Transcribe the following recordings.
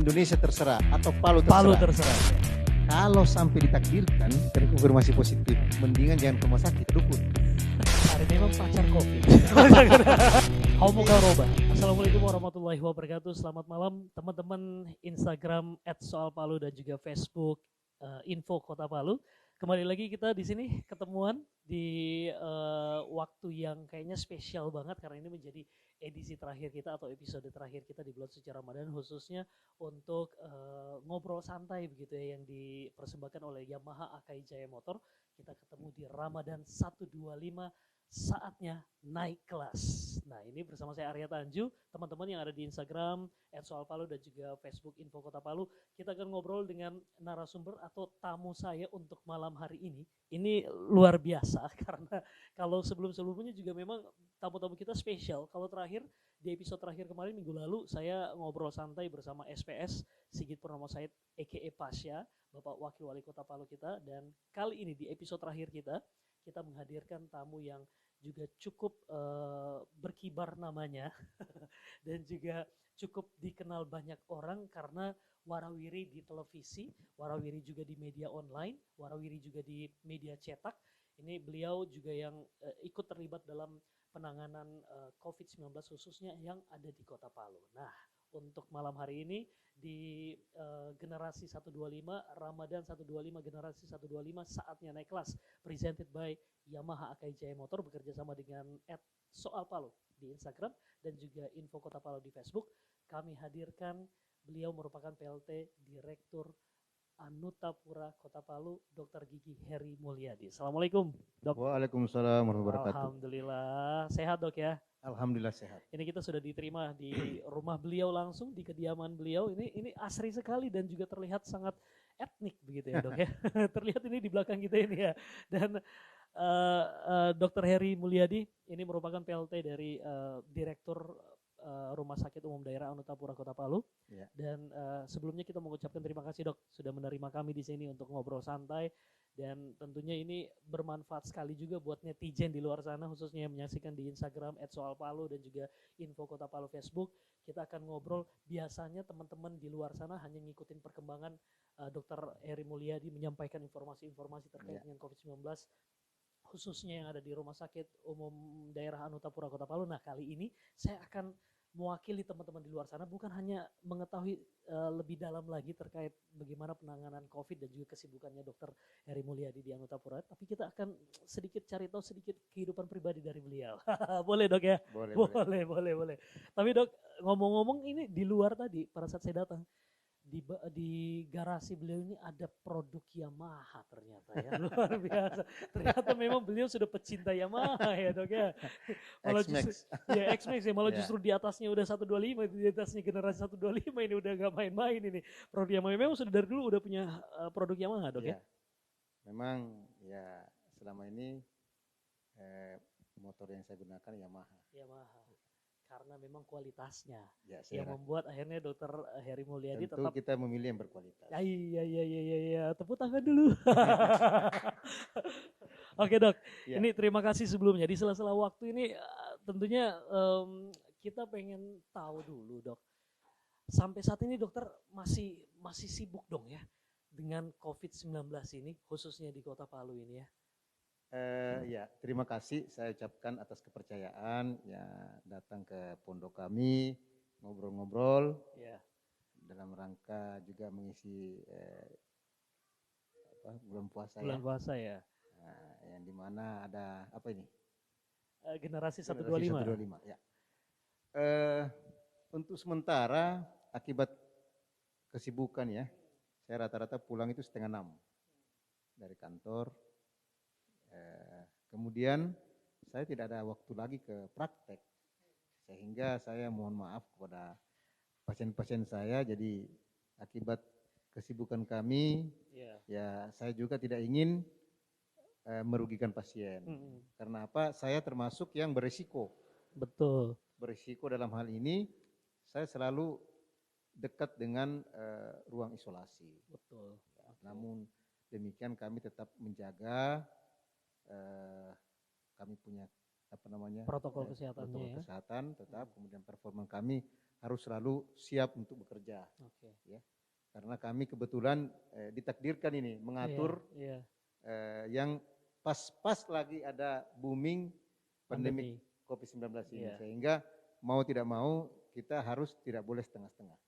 Indonesia terserah atau Palu Palu terserah. terserah. Kalau sampai ditakdirkan terkonfirmasi positif, mendingan jangan ke rumah sakit, dukun. Hari ini memang pacar kopi. Homo Karoba. Assalamualaikum warahmatullahi wabarakatuh. Selamat malam teman-teman Instagram @soalpalu dan juga Facebook Info Kota Palu. Kembali lagi kita di sini ketemuan di waktu yang kayaknya spesial banget karena ini menjadi edisi terakhir kita atau episode terakhir kita di bulan suci Ramadan, khususnya untuk ngobrol santai begitu ya, yang dipersembahkan oleh Yamaha Akai Jaya Motor. Kita ketemu di Ramadan 125, saatnya naik kelas. Nah, ini bersama saya Arya Tanju, teman-teman yang ada di Instagram @soalpalu dan juga Facebook Info Kota Palu. Kita akan ngobrol dengan narasumber atau tamu saya untuk malam hari ini. Ini luar biasa karena kalau sebelum-sebelumnya juga memang tamu-tamu kita spesial. Kalau terakhir di episode terakhir kemarin minggu lalu saya ngobrol santai bersama SPS Sigit Purnomo Said aka Pasya, Bapak Wakil Wali Kota Palu kita, dan kali ini di episode terakhir kita menghadirkan tamu yang juga cukup berkibar namanya dan juga cukup dikenal banyak orang karena warawiri di televisi, warawiri juga di media online, warawiri juga di media cetak. Ini beliau juga yang ikut terlibat dalam penanganan COVID-19 khususnya yang ada di Kota Palu. Nah, untuk malam hari ini di generasi 125, Ramadan 125, generasi 125, saatnya naik kelas, presented by Yamaha Akai Jaya Motor bekerja sama dengan @soalpalu di Instagram dan juga Info Kota Palu di Facebook. Kami hadirkan beliau merupakan PLT Direktur Anutapura Kota Palu, Dr. Gigi Heri Mulyadi. Assalamualaikum, Dok. Waalaikumsalam warahmatullahi wabarakatuh. Alhamdulillah, sehat Dok ya? Alhamdulillah sehat. Ini kita sudah diterima di rumah beliau langsung, di kediaman beliau. Ini asri sekali dan juga terlihat sangat etnik begitu ya Dok ya. Terlihat ini di belakang kita ini ya. Dan Dr. Heri Mulyadi ini merupakan PLT dari Direktur Rumah Sakit Umum Daerah Anutapura Kota Palu. Ya. Dan sebelumnya kita mengucapkan terima kasih Dok sudah menerima kami di sini untuk ngobrol santai. Dan tentunya ini bermanfaat sekali juga buat netizen di luar sana, khususnya yang menyaksikan di Instagram @soalpalu dan juga Info Kota Palu Facebook. Kita akan ngobrol, biasanya teman-teman di luar sana hanya ngikutin perkembangan Dr. Heri Mulyadi menyampaikan informasi-informasi terkait dengan COVID-19, khususnya yang ada di Rumah Sakit Umum Daerah Anutapura Kota Palu. Nah, kali ini saya akan mewakili teman-teman di luar sana, bukan hanya mengetahui lebih dalam lagi terkait bagaimana penanganan COVID dan juga kesibukannya Dr. Heri Mulyadi di Anutapura, tapi kita akan sedikit cari tahu sedikit kehidupan pribadi dari beliau. Boleh Dok ya? Boleh. Tapi Dok, ngomong-ngomong ini di luar tadi pada saat saya datang, di garasi beliau ini ada produk Yamaha ternyata ya, luar biasa. Ternyata memang beliau sudah pecinta Yamaha ya Dok ya. Malah X-Max. Ya X-Max ya, malah justru di atasnya udah 125, di atasnya generasi 125 ini udah gak main-main ini. Produk Yamaha memang sudah dari dulu udah punya produk Yamaha Dok ya? Memang ya selama ini motor yang saya gunakan Yamaha. Karena memang kualitasnya yang membuat akhirnya Dr. Heri Mulyadi tentu tetap kita memilih yang berkualitas. Iya, tepuk tangan dulu. Oke Dok, ini terima kasih sebelumnya. Di sela-sela waktu ini tentunya kita pengen tahu dulu Dok, sampai saat ini dokter masih sibuk dong ya dengan COVID-19 ini, khususnya di Kota Palu ini ya? Terima kasih saya ucapkan atas kepercayaan ya datang ke pondok kami ngobrol-ngobrol dalam rangka juga mengisi bulan puasa ya. Nah, yang dimana ada apa ini? Generasi 125 ya. Untuk sementara akibat kesibukan ya, saya rata-rata pulang itu 5:30 dari kantor. Kemudian saya tidak ada waktu lagi ke praktek, sehingga saya mohon maaf kepada pasien-pasien saya. Jadi akibat kesibukan kami, ya saya juga tidak ingin merugikan pasien. Karena apa? Saya termasuk yang berisiko. Betul. Berisiko dalam hal ini, saya selalu dekat dengan ruang isolasi. Betul. Namun demikian kami tetap menjaga, kami punya protokol kesehatannya protokol ya. kesehatan tetap, kemudian performa kami harus selalu siap untuk bekerja. Oke. Ya. Karena kami kebetulan ditakdirkan ini mengatur yang pas lagi ada booming pandemi COVID-19 ini, sehingga mau tidak mau kita harus tidak boleh setengah-setengah.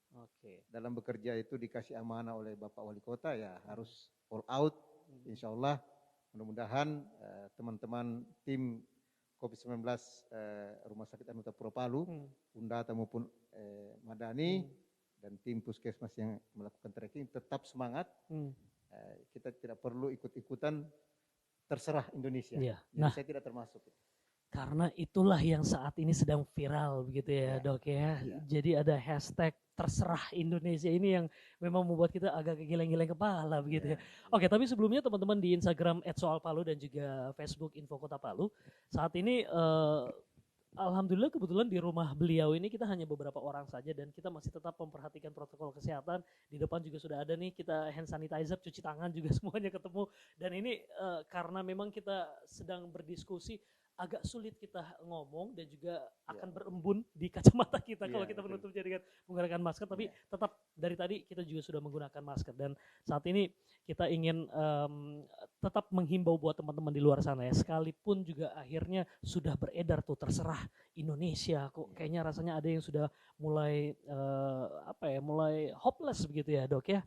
Dalam bekerja itu dikasih amanah oleh Bapak Wali Kota, ya harus all out. Insya Allah mudah-mudahan teman-teman tim COVID-19 Rumah Sakit Anutapura Palu, Undata maupun Madani, dan tim puskesmas yang melakukan tracking tetap semangat. Kita tidak perlu ikut-ikutan terserah Indonesia. Jadi saya tidak termasuk. Karena itulah yang saat ini sedang viral begitu ya, Dok ya. Jadi ada hashtag terserah Indonesia ini yang memang membuat kita agak geleng-geleng kepala begitu ya. Oke, tapi sebelumnya teman-teman di Instagram @soalpalu dan juga Facebook Info Kota Palu, saat ini alhamdulillah kebetulan di rumah beliau ini kita hanya beberapa orang saja dan kita masih tetap memperhatikan protokol kesehatan. Di depan juga sudah ada nih kita hand sanitizer, cuci tangan juga semuanya ketemu. Dan ini karena memang kita sedang berdiskusi, agak sulit kita ngomong dan juga akan berembun di kacamata kita kalau kita menutupnya dengan menggunakan masker. Tapi tetap dari tadi kita juga sudah menggunakan masker, dan saat ini kita ingin tetap menghimbau buat teman-teman di luar sana ya, sekalipun juga akhirnya sudah beredar tuh terserah Indonesia, kok kayaknya rasanya ada yang sudah mulai mulai hopeless begitu ya, Dok ya,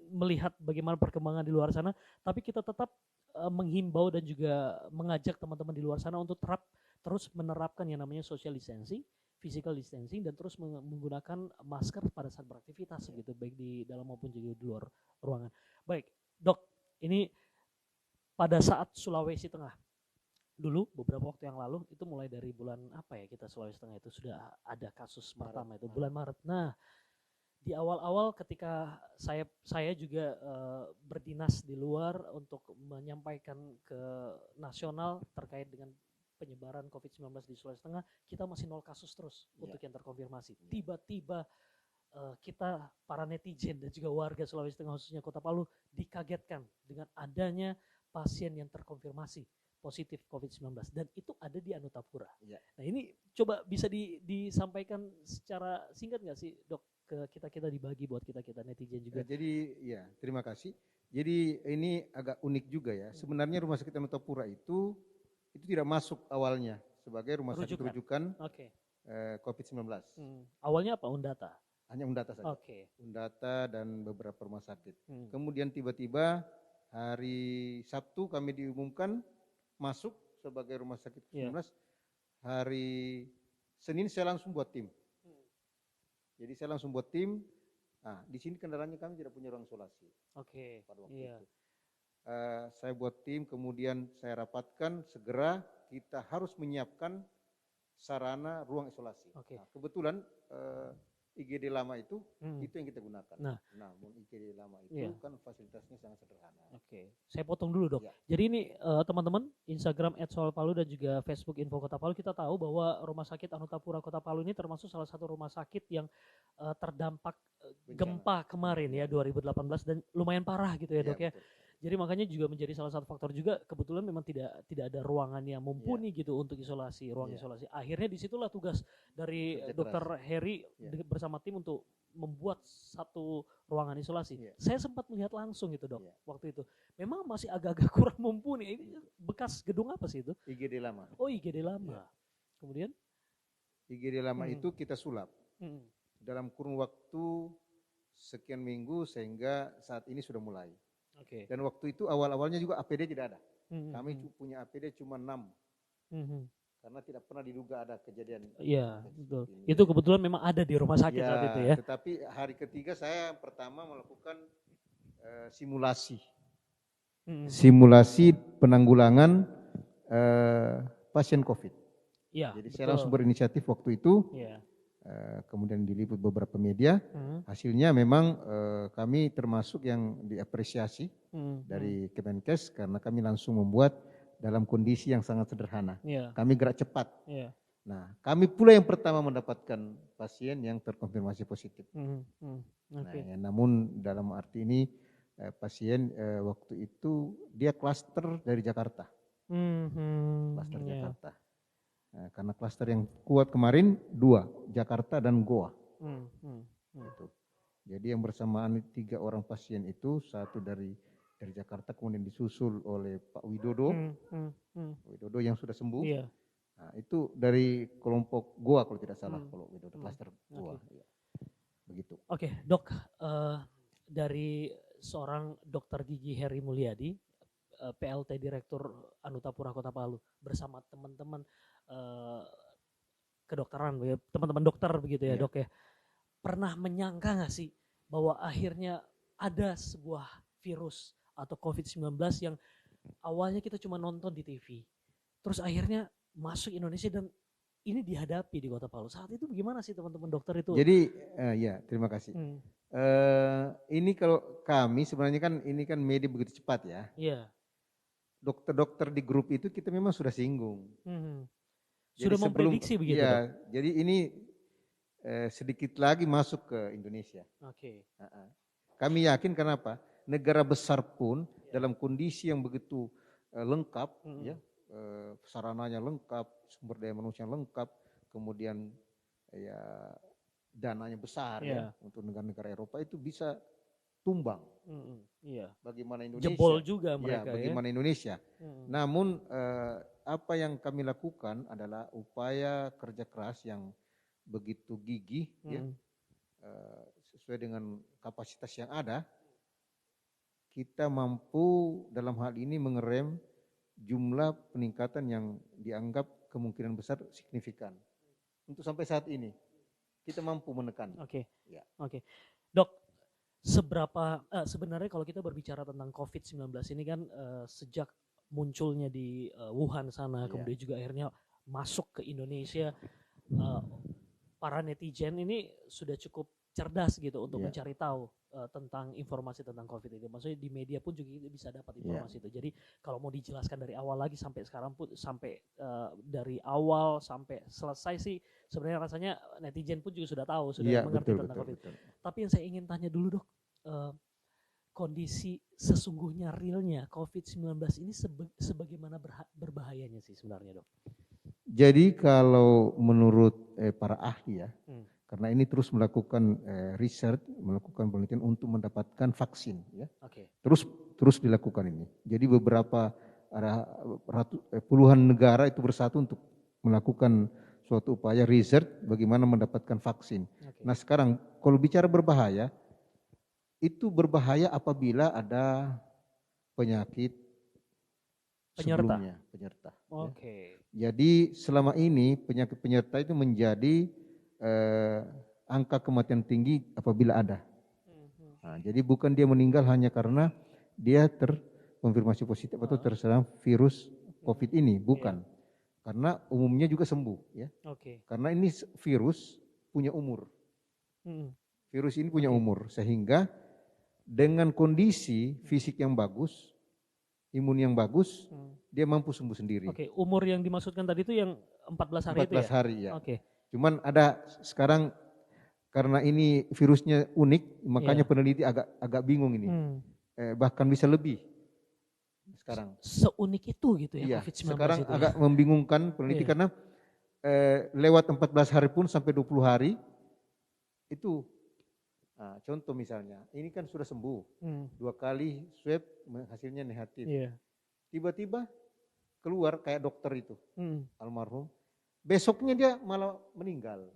melihat bagaimana perkembangan di luar sana. Tapi kita tetap menghimbau dan juga mengajak teman-teman di luar sana untuk terus menerapkan yang namanya social distancing, physical distancing, dan terus menggunakan masker pada saat beraktivitas gitu, baik di dalam maupun juga di luar ruangan. Baik, Dok, ini pada saat Sulawesi Tengah dulu beberapa waktu yang lalu, itu mulai dari bulan apa ya kita Sulawesi Tengah itu sudah ada kasus pertama itu bulan Maret. Nah, di awal-awal ketika saya juga berdinas di luar untuk menyampaikan ke nasional terkait dengan penyebaran COVID-19 di Sulawesi Tengah, kita masih 0 kasus terus untuk yang terkonfirmasi. Tiba-tiba kita para netizen dan juga warga Sulawesi Tengah khususnya Kota Palu dikagetkan dengan adanya pasien yang terkonfirmasi positif COVID-19, dan itu ada di Anutapura. Nah ini coba bisa disampaikan secara singkat nggak sih, Dok, ke kita dibagi buat kita netizen juga. Jadi ya, terima kasih. Jadi ini agak unik juga ya. Sebenarnya Rumah Sakit Anutapura itu tidak masuk awalnya sebagai rumah sakit rujukan COVID-19. Awalnya apa? Undata? Hanya Undata saja. Undata dan beberapa rumah sakit. Kemudian tiba-tiba hari Sabtu kami diumumkan masuk sebagai rumah sakit COVID-19. Hari Senin saya langsung buat tim. Jadi saya langsung buat tim. Nah, di sini kendalanya kami tidak punya ruang isolasi. Pada waktu itu. Saya buat tim, kemudian saya rapatkan segera kita harus menyiapkan sarana ruang isolasi. Nah, kebetulan IGD lama itu yang kita gunakan. Namun IGD lama itu kan fasilitasnya sangat sederhana. Saya potong dulu, Dok. Jadi ini teman-teman Instagram @soalpalu dan juga Facebook Info Kota Palu, kita tahu bahwa Rumah Sakit Anutapura Kota Palu ini termasuk salah satu rumah sakit yang terdampak gempa kemarin ya 2018 dan lumayan parah gitu ya, Dok ya. Jadi makanya juga menjadi salah satu faktor juga kebetulan memang tidak ada ruangan yang mumpuni gitu untuk isolasi, ruang isolasi. Akhirnya disitulah tugas dari Dr. Heri bersama tim untuk membuat satu ruangan isolasi. Saya sempat melihat langsung itu, Dok, waktu itu. Memang masih agak-agak kurang mumpuni. Ini bekas gedung apa sih itu? IGD lama. Oh, IGD lama. Kemudian? IGD lama itu kita sulap. Dalam kurun waktu sekian minggu sehingga saat ini sudah mulai. Dan waktu itu awal-awalnya juga APD tidak ada. Kami punya APD cuma 6. Karena tidak pernah diduga ada kejadian. Iya, betul. Itu kebetulan memang ada di rumah sakit saat itu ya. Tetapi hari ketiga saya pertama melakukan simulasi. Simulasi penanggulangan pasien COVID. Jadi saya langsung berinisiatif waktu itu. Kemudian diliput beberapa media. Hasilnya memang kami termasuk yang diapresiasi dari Kemenkes karena kami langsung membuat dalam kondisi yang sangat sederhana. Kami gerak cepat. Nah, kami pula yang pertama mendapatkan pasien yang terkonfirmasi positif. Namun dalam arti ini pasien waktu itu dia klaster dari Jakarta. Klaster Jakarta. Karena klaster yang kuat kemarin 2, Jakarta dan Goa. Gitu. Jadi yang bersamaan 3 orang pasien itu, 1 dari Jakarta kemudian disusul oleh Pak Widodo, Widodo yang sudah sembuh. Iya. Nah, itu dari kelompok Goa kalau tidak salah, kalau Widodo klaster Goa. Okay. Begitu. Oke, Dok, dari seorang dokter gigi Heri Mulyadi, PLT Direktur Anutapura Kota Palu, bersama teman-teman kedokteran, teman-teman dokter begitu ya, Dok ya. Pernah menyangka nggak sih bahwa akhirnya ada sebuah virus atau COVID-19 yang awalnya kita cuma nonton di TV, terus akhirnya masuk Indonesia dan ini dihadapi di Kota Palu. Saat itu bagaimana sih teman-teman dokter itu? Jadi ya terima kasih. Ini kalau kami sebenarnya kan ini kan media begitu cepat ya. Iya. Dokter-dokter di grup itu kita memang sudah singgung. Sudah memprediksi begitu? Ya, jadi ini sedikit lagi masuk ke Indonesia. Oke. Kami yakin kenapa? Negara besar pun dalam kondisi yang begitu lengkap, ya, sarananya lengkap, sumber daya manusia lengkap, kemudian ya dananya besar ya untuk negara-negara Eropa itu bisa tumbang. Bagaimana Indonesia? Jebol juga mereka bagaimana Indonesia? Namun apa yang kami lakukan adalah upaya kerja keras yang begitu gigih, ya, sesuai dengan kapasitas yang ada. Kita mampu dalam hal ini mengerem jumlah peningkatan yang dianggap kemungkinan besar signifikan. Untuk sampai saat ini kita mampu menekan. Oke. Dok, seberapa sebenarnya kalau kita berbicara tentang COVID-19 ini kan sejak munculnya di Wuhan sana, kemudian juga akhirnya masuk ke Indonesia, para netizen ini sudah cukup cerdas gitu untuk mencari tahu tentang informasi tentang COVID itu. Maksudnya di media pun juga bisa dapat informasi itu. Jadi kalau mau dijelaskan dari awal lagi sampai sekarang pun, sampai dari awal sampai selesai sih sebenarnya rasanya netizen pun juga sudah tahu, sudah mengerti tentang COVID. Tapi yang saya ingin tanya dulu, Dok, kondisi sesungguhnya realnya COVID-19 ini sebagaimana berbahayanya sih sebenarnya, Dok? Jadi kalau menurut para ahli ya, karena ini terus melakukan research, melakukan penelitian untuk mendapatkan vaksin, ya. Terus dilakukan ini. Jadi beberapa ada puluhan negara itu bersatu untuk melakukan suatu upaya research bagaimana mendapatkan vaksin. Nah sekarang kalau bicara berbahaya, itu berbahaya apabila ada penyakit sebelumnya, penyerta. Jadi selama ini penyakit penyerta itu menjadi angka kematian tinggi apabila ada. Nah, jadi bukan dia meninggal hanya karena dia terkonfirmasi positif atau terserang virus COVID ini, bukan. Karena umumnya juga sembuh, ya. Karena ini virus punya umur. Virus ini punya umur, sehingga dengan kondisi fisik yang bagus, imun yang bagus, dia mampu sembuh sendiri. Umur yang dimaksudkan tadi itu yang 14 hari 14 itu ya? 14 hari ya. Cuman ada sekarang karena ini virusnya unik, makanya peneliti agak bingung ini. Bahkan bisa lebih sekarang. Seunik itu gitu ya COVID-19 sekarang itu agak membingungkan peneliti karena lewat 14 hari pun sampai 20 hari itu. Nah, contoh misalnya, ini kan sudah sembuh, 2 kali swab hasilnya negatif. Tiba-tiba keluar kayak dokter itu, almarhum. Besoknya dia malah meninggal.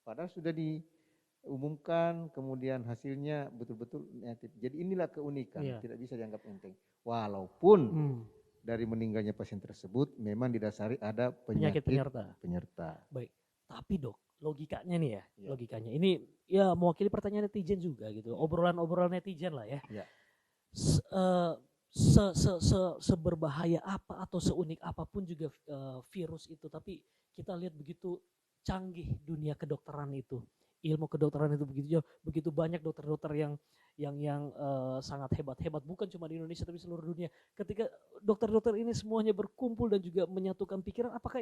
Padahal sudah diumumkan, kemudian hasilnya betul-betul negatif. Jadi inilah keunikan, tidak bisa dianggap enteng. Walaupun dari meninggalnya pasien tersebut memang didasari ada penyakit penyerta. Baik, tapi Dok, logikanya nih ya, logikanya ini ya mewakili pertanyaan netizen juga gitu, obrolan-obrolan netizen lah ya. Seberbahaya apa atau seunik apapun juga virus itu, tapi kita lihat begitu canggih dunia kedokteran itu, ilmu kedokteran itu begitu banyak dokter-dokter yang sangat hebat, bukan cuma di Indonesia tapi seluruh dunia. Ketika dokter-dokter ini semuanya berkumpul dan juga menyatukan pikiran, apakah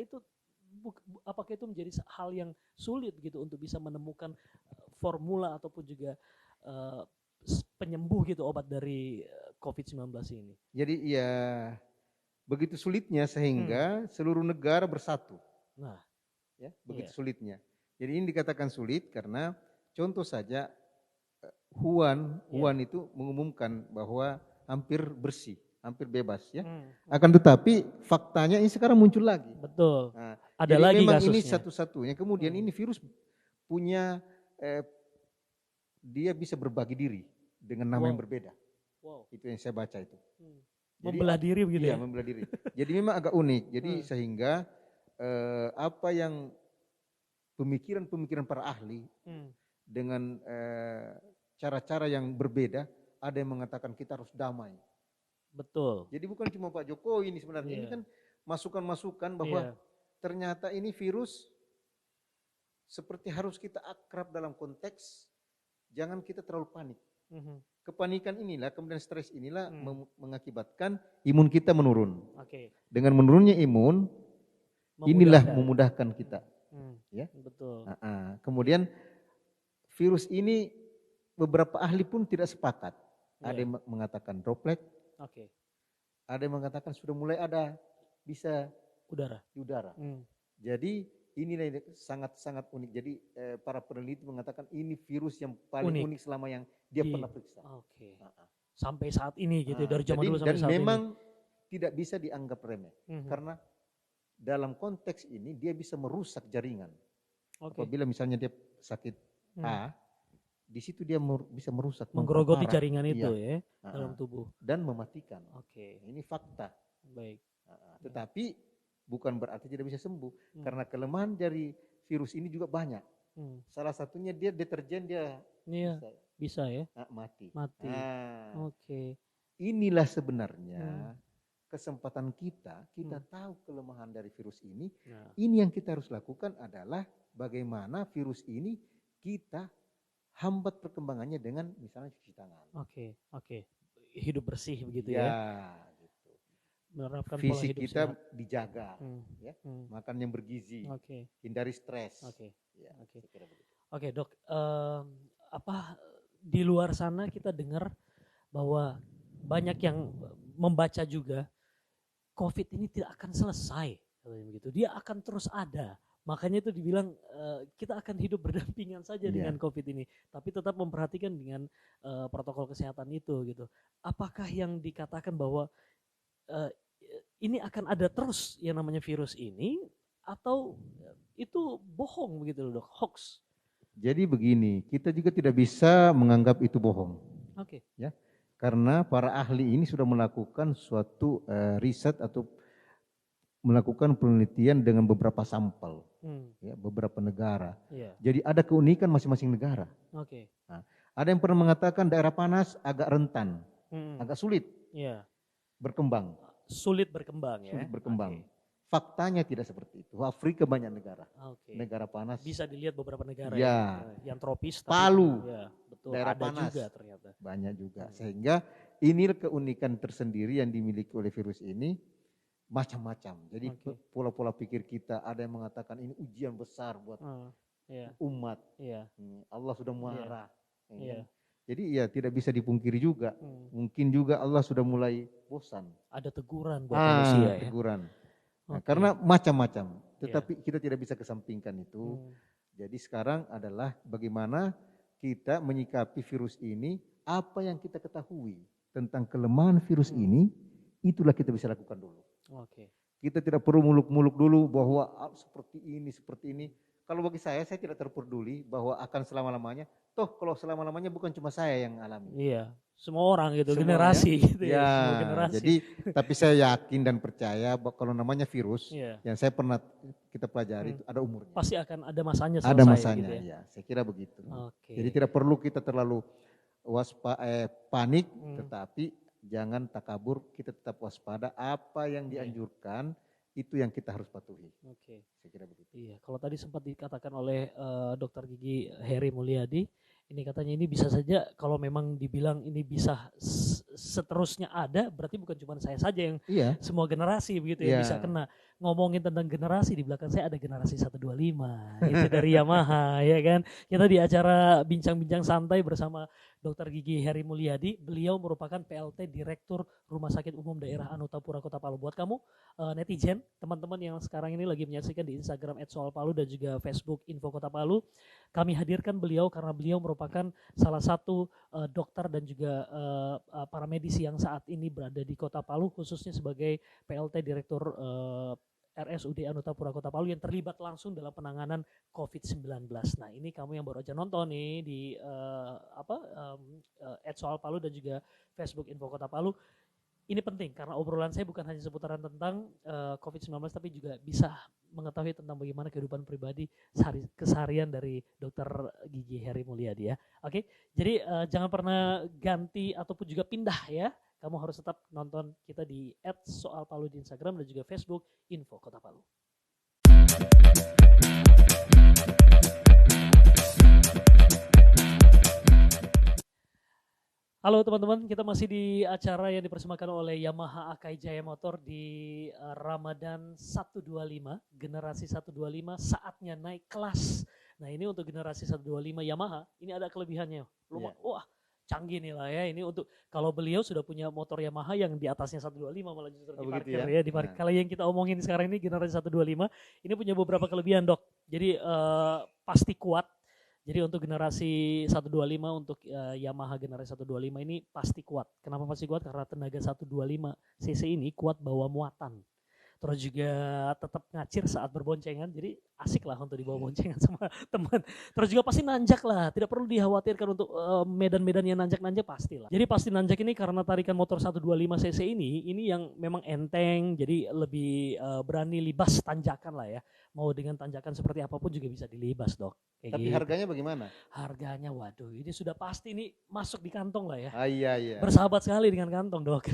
itu menjadi hal yang sulit gitu untuk bisa menemukan formula ataupun juga penyembuh gitu obat dari COVID-19 ini? Jadi ya begitu sulitnya sehingga seluruh negara bersatu. Nah, Ya, begitu sulitnya. Jadi ini dikatakan sulit karena contoh saja Wuhan itu mengumumkan bahwa hampir bersih, hampir bebas ya. Akan tetapi faktanya ini sekarang muncul lagi. Betul. Nah, Ada jadi lagi memang kasusnya. ini satu-satunya. Kemudian ini virus punya dia bisa berbagi diri dengan nama yang berbeda. Itu yang saya baca itu. Jadi, membelah diri begitu ya? Iya, membelah diri. Jadi memang agak unik. Jadi sehingga apa yang pemikiran-pemikiran para ahli dengan cara-cara yang berbeda, ada yang mengatakan kita harus damai. Betul. Jadi bukan cuma Pak Jokowi ini sebenarnya, ini kan masukan-masukan bahwa ternyata ini virus seperti harus kita akrab dalam konteks jangan kita terlalu panik. Kepanikan inilah, kemudian stres inilah mengakibatkan imun kita menurun. Dengan menurunnya imun, inilah memudahkan kita. Ya, betul. Kemudian virus ini beberapa ahli pun tidak sepakat. Ada yang mengatakan droplet, ada yang mengatakan sudah mulai ada bisa di udara. Jadi inilah sangat-sangat unik. Jadi para peneliti mengatakan ini virus yang paling unik selama yang dia pernah periksa. Sampai saat ini gitu dari zaman dulu sampai saat ini. Dan memang tidak bisa dianggap remeh karena dalam konteks ini dia bisa merusak jaringan. Apabila misalnya dia sakit A, di situ dia bisa merusak, menggerogoti jaringan itu ya dalam tubuh dan mematikan. Ini fakta. Baik. Tetapi bukan berarti tidak bisa sembuh karena kelemahan dari virus ini juga banyak. Salah satunya dia deterjen dia bisa ya mati. Inilah sebenarnya kesempatan kita tahu kelemahan dari virus ini. Ini yang kita harus lakukan adalah bagaimana virus ini kita hambat perkembangannya dengan misalnya cuci tangan. Hidup bersih begitu ya. Gitu. Menerapkan fisik pola hidup kita sehat. Dijaga, ya. Makan yang bergizi, hindari stres. Oke, Dok, di luar sana kita dengar bahwa banyak yang membaca juga COVID ini tidak akan selesai, begitu. Dia akan terus ada. Makanya itu dibilang kita akan hidup berdampingan saja dengan COVID ini, tapi tetap memperhatikan dengan protokol kesehatan itu, gitu. Apakah yang dikatakan bahwa ini akan ada terus yang namanya virus ini, atau itu bohong begitu loh, Dok, hoax? Jadi begini, kita juga tidak bisa menganggap itu bohong. Ya. Karena para ahli ini sudah melakukan suatu riset atau melakukan penelitian dengan beberapa sampel, ya, beberapa negara. Jadi ada keunikan masing-masing negara. Nah, ada yang pernah mengatakan daerah panas agak rentan, agak sulit berkembang. Sulit berkembang ya. Sulit berkembang. Faktanya tidak seperti itu. Afrika banyak negara, negara panas. Bisa dilihat beberapa negara yang tropis. Palu, betul, daerah ada panas juga ternyata. banyak juga. Sehingga ini keunikan tersendiri yang dimiliki oleh virus ini macam-macam. Jadi pola-pola pikir kita, ada yang mengatakan ini ujian besar buat umat. Allah sudah marah. Jadi ya tidak bisa dipungkiri juga. Mungkin juga Allah sudah mulai bosan. Ada teguran buat manusia ya. Teguran. Nah, karena macam-macam, tetapi kita tidak bisa kesampingkan itu. Jadi sekarang adalah bagaimana kita menyikapi virus ini, apa yang kita ketahui tentang kelemahan virus ini, itulah kita bisa lakukan dulu. Kita tidak perlu muluk-muluk dulu bahwa seperti ini. Kalau bagi saya tidak terperduli bahwa akan selama-lamanya. Toh kalau selama-lamanya bukan cuma saya yang alami. Iya, semua orang gitu, Semuanya, generasi gitu ya. Ya, generasi. jadi tapi saya yakin dan percaya bahwa kalau namanya virus, yang saya pernah kita pelajari itu ada umurnya. Pasti akan ada masanya selesai. Ada masanya, gitu ya. Saya kira begitu. Jadi tidak perlu kita terlalu panik, tetapi jangan takabur, kita tetap waspada. Apa yang dianjurkan itu yang kita harus patuhi. Saya kira begitu. Iya, kalau tadi sempat dikatakan oleh Dr. Gigi Heri Mulyadi, ini katanya ini bisa saja kalau memang dibilang ini bisa seterusnya ada, berarti bukan cuma saya saja yang semua generasi begitu yang bisa kena. Ngomongin tentang generasi, di belakang saya ada generasi 125, itu dari Yamaha ya kan. Kita di acara bincang-bincang santai bersama Dr. Gigi Heri Mulyadi. Beliau merupakan PLT Direktur Rumah Sakit Umum Daerah Anutapura Kota Palu. Buat kamu netizen, teman-teman yang sekarang ini lagi menyaksikan di Instagram @soalpalu dan juga Facebook Info Kota Palu, kami hadirkan beliau karena beliau merupakan salah satu dokter dan juga para medis yang saat ini berada di Kota Palu, khususnya sebagai PLT Direktur RSUD Anutapura Kota Palu yang terlibat langsung dalam penanganan COVID-19. Nah, ini kamu yang baru aja nonton nih di @soalpalu dan juga Facebook Info Kota Palu. Ini penting karena obrolan saya bukan hanya seputaran tentang COVID-19 tapi juga bisa mengetahui tentang bagaimana kehidupan pribadi keseharian dari Dr. Gigi Heri Mulyadi ya. Oke, jadi jangan pernah ganti ataupun juga pindah ya. Kamu harus tetap nonton kita di @soalpalu di Instagram dan juga Facebook Info Kota Palu. Halo teman-teman, kita masih di acara yang dipersembahkan oleh Yamaha Akai Jaya Motor di Ramadan 125, generasi 125 saatnya naik kelas. Nah ini untuk generasi 125 Yamaha, ini ada kelebihannya. Wah canggih nih lah ya, ini untuk kalau beliau sudah punya motor Yamaha yang di atasnya 125 malah justru diparkir ya. Diparkir. Kalau yang kita omongin sekarang ini generasi 125, ini punya beberapa kelebihan dok, jadi pasti kuat. Jadi untuk generasi 125 untuk Yamaha generasi 125 ini pasti kuat. Kenapa pasti kuat? Karena tenaga 125 cc ini kuat bawa muatan. Terus juga tetap ngacir saat berboncengan, jadi asik lah untuk dibawa boncengan sama teman. Terus juga pasti nanjak lah, tidak perlu dikhawatirkan untuk medan-medan yang nanjak-nanjak pasti lah. Jadi pasti nanjak ini karena tarikan motor 125 cc ini yang memang enteng, jadi lebih berani libas tanjakan lah ya. Mau dengan tanjakan seperti apapun juga bisa dilibas dok. Tapi harganya bagaimana? Harganya waduh ini sudah pasti nih masuk di kantong lah ya. Iya. Bersahabat sekali dengan kantong dok.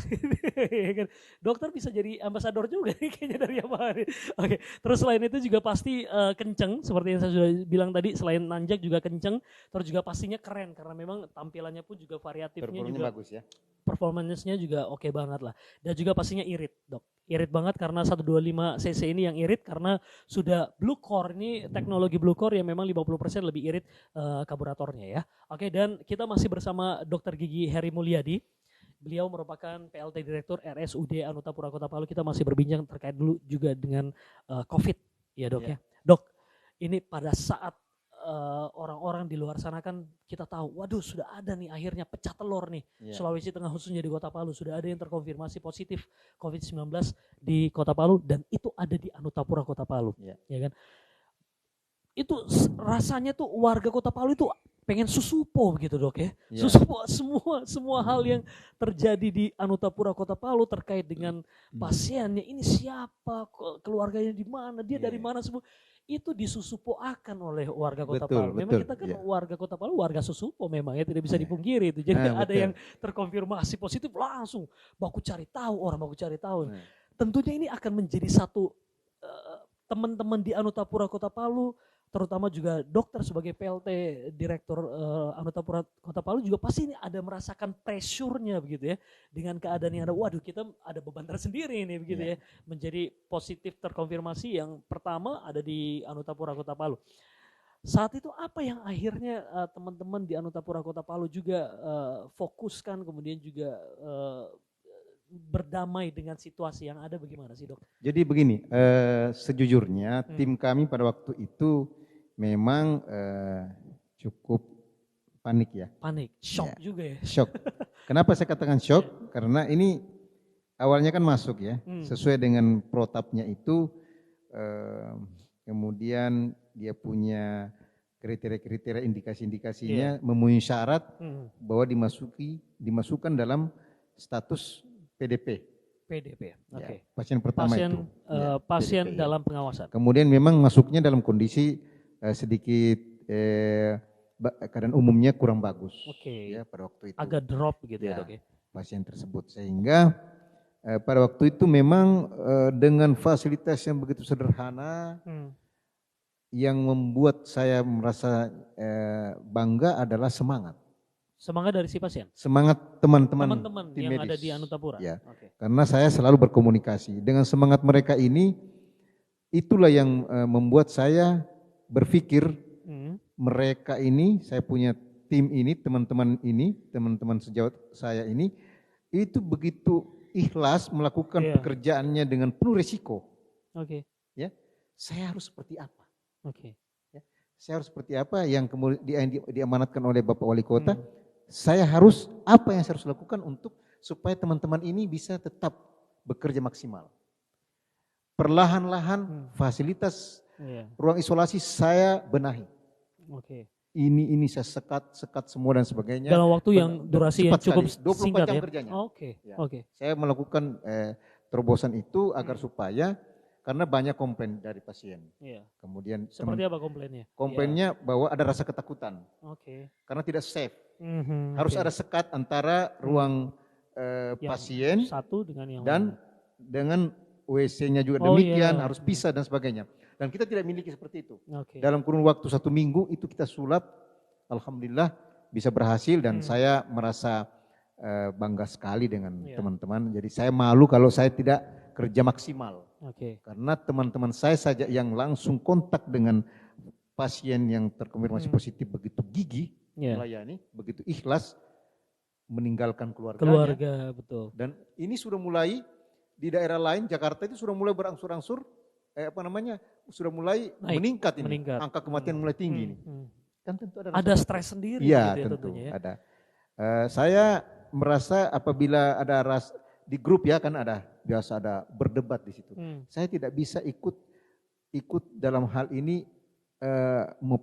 Dokter bisa jadi ambasador juga kayaknya dari Yamaha. Oke, terus selain itu juga pasti kenceng seperti yang saya sudah bilang tadi, selain nanjak juga kenceng, terus juga pastinya keren karena memang tampilannya pun juga variatifnya juga bagus ya. Performance-nya juga oke banget lah. Dan juga pastinya irit dok. Irit banget karena 125 cc ini yang irit karena sudah Blue Core, ini teknologi Blue Core yang memang 50% lebih irit karburatornya ya. Oke, dan kita masih bersama Dr. Gigi Heri Mulyadi. Beliau merupakan PLT Direktur RSUD Anutapura Kota Palu. Kita masih berbincang terkait dulu juga dengan COVID ya dok ya. Dok, ini pada saat orang-orang di luar sana kan kita tahu, waduh sudah ada nih akhirnya pecah telur nih. Sulawesi Tengah khususnya di Kota Palu sudah ada yang terkonfirmasi positif COVID-19 di Kota Palu dan itu ada di Anutapura Kota Palu. Ya kan? Itu rasanya tuh warga Kota Palu itu pengen susupo gitu dok ya. Susupo semua hal yang terjadi di Anutapura Kota Palu terkait dengan pasiennya, ini siapa, keluarganya di mana, dia dari mana, semua itu disusupo akan oleh warga Kota Palu. Memang kita kan warga Kota Palu warga susupo memang ya, tidak bisa dipungkiri itu. Jadi ada yang terkonfirmasi positif langsung baku cari tahu, orang baku cari tahu. Tentunya ini akan menjadi satu teman-teman di Anutapura Kota Palu, terutama juga dokter sebagai PLT Direktur Anutapura Kota Palu juga pasti ini ada merasakan pressure-nya begitu ya. Dengan keadaan yang ada, waduh kita ada beban tersendiri ini begitu ya. Menjadi positif terkonfirmasi yang pertama ada di Anutapura Kota Palu. Saat itu apa yang akhirnya teman-teman di Anutapura Kota Palu juga fokuskan, kemudian juga berdamai dengan situasi yang ada, bagaimana sih dok? Jadi begini, sejujurnya tim kami pada waktu itu memang cukup panik ya. Panik, shock juga ya. Shock. Kenapa saya katakan shock? Karena ini awalnya kan masuk ya, sesuai dengan protapnya itu, kemudian dia punya kriteria-kriteria indikasi-indikasinya memenuhi syarat bahwa dimasukkan dalam status PDP. Oke. Pasien pertama itu. Pasien PDP, dalam pengawasan. Kemudian memang masuknya dalam kondisi sedikit keadaan umumnya kurang bagus. Ya pada waktu itu. Agak drop gitu ya dok ya. Pasien tersebut, sehingga pada waktu itu memang dengan fasilitas yang begitu sederhana, yang membuat saya merasa bangga adalah semangat. Semangat dari si pasien? Semangat teman-teman tim yang medis. ada di Anutapura? Ya, karena saya selalu berkomunikasi. Dengan semangat mereka ini, itulah yang membuat saya berpikir mereka ini, saya punya tim ini, teman-teman sejawat saya ini, itu begitu ikhlas melakukan pekerjaannya dengan penuh risiko. Oke. Ya, saya harus seperti apa? Oke. Ya, saya harus seperti apa yang kemudian diamanatkan oleh Bapak Wali Kota. Saya harus apa yang saya harus lakukan untuk supaya teman-teman ini bisa tetap bekerja maksimal. Perlahan-lahan fasilitas ruang isolasi saya benahi. Oke. Ini saya sekat semua dan sebagainya. Dalam waktu yang durasi yang cukup 24 singkat jam ya. kerjanya. Oke. Ya. Oke. Saya melakukan terobosan itu agar supaya karena banyak komplain dari pasien. Iya. Kemudian seperti apa komplainnya? Komplainnya bahwa ada rasa ketakutan. Oke. Karena tidak safe. Harus ada sekat antara ruang pasien satu dengan yang dan lain. dengan WC-nya juga demikian, harus pisah dan sebagainya. Dan kita tidak miliki seperti itu. Dalam kurun waktu 1 minggu itu kita sulap, alhamdulillah bisa berhasil dan saya merasa bangga sekali dengan teman-teman. Jadi saya malu kalau saya tidak kerja maksimal. Karena teman-teman saya saja yang langsung kontak dengan pasien yang terkonfirmasi positif begitu gigih melayani, begitu ikhlas meninggalkan keluarganya. Keluarga, betul. Dan ini sudah mulai di daerah lain, Jakarta itu sudah mulai berangsur-angsur sudah mulai meningkat ini. Angka kematian mulai tinggi ini. Kan tentu ada stres sendiri ya, gitu ya tentu tentunya ya. Ada. Saya merasa apabila ada di grup ya kan biasa ada berdebat di situ. Saya tidak bisa ikut dalam hal ini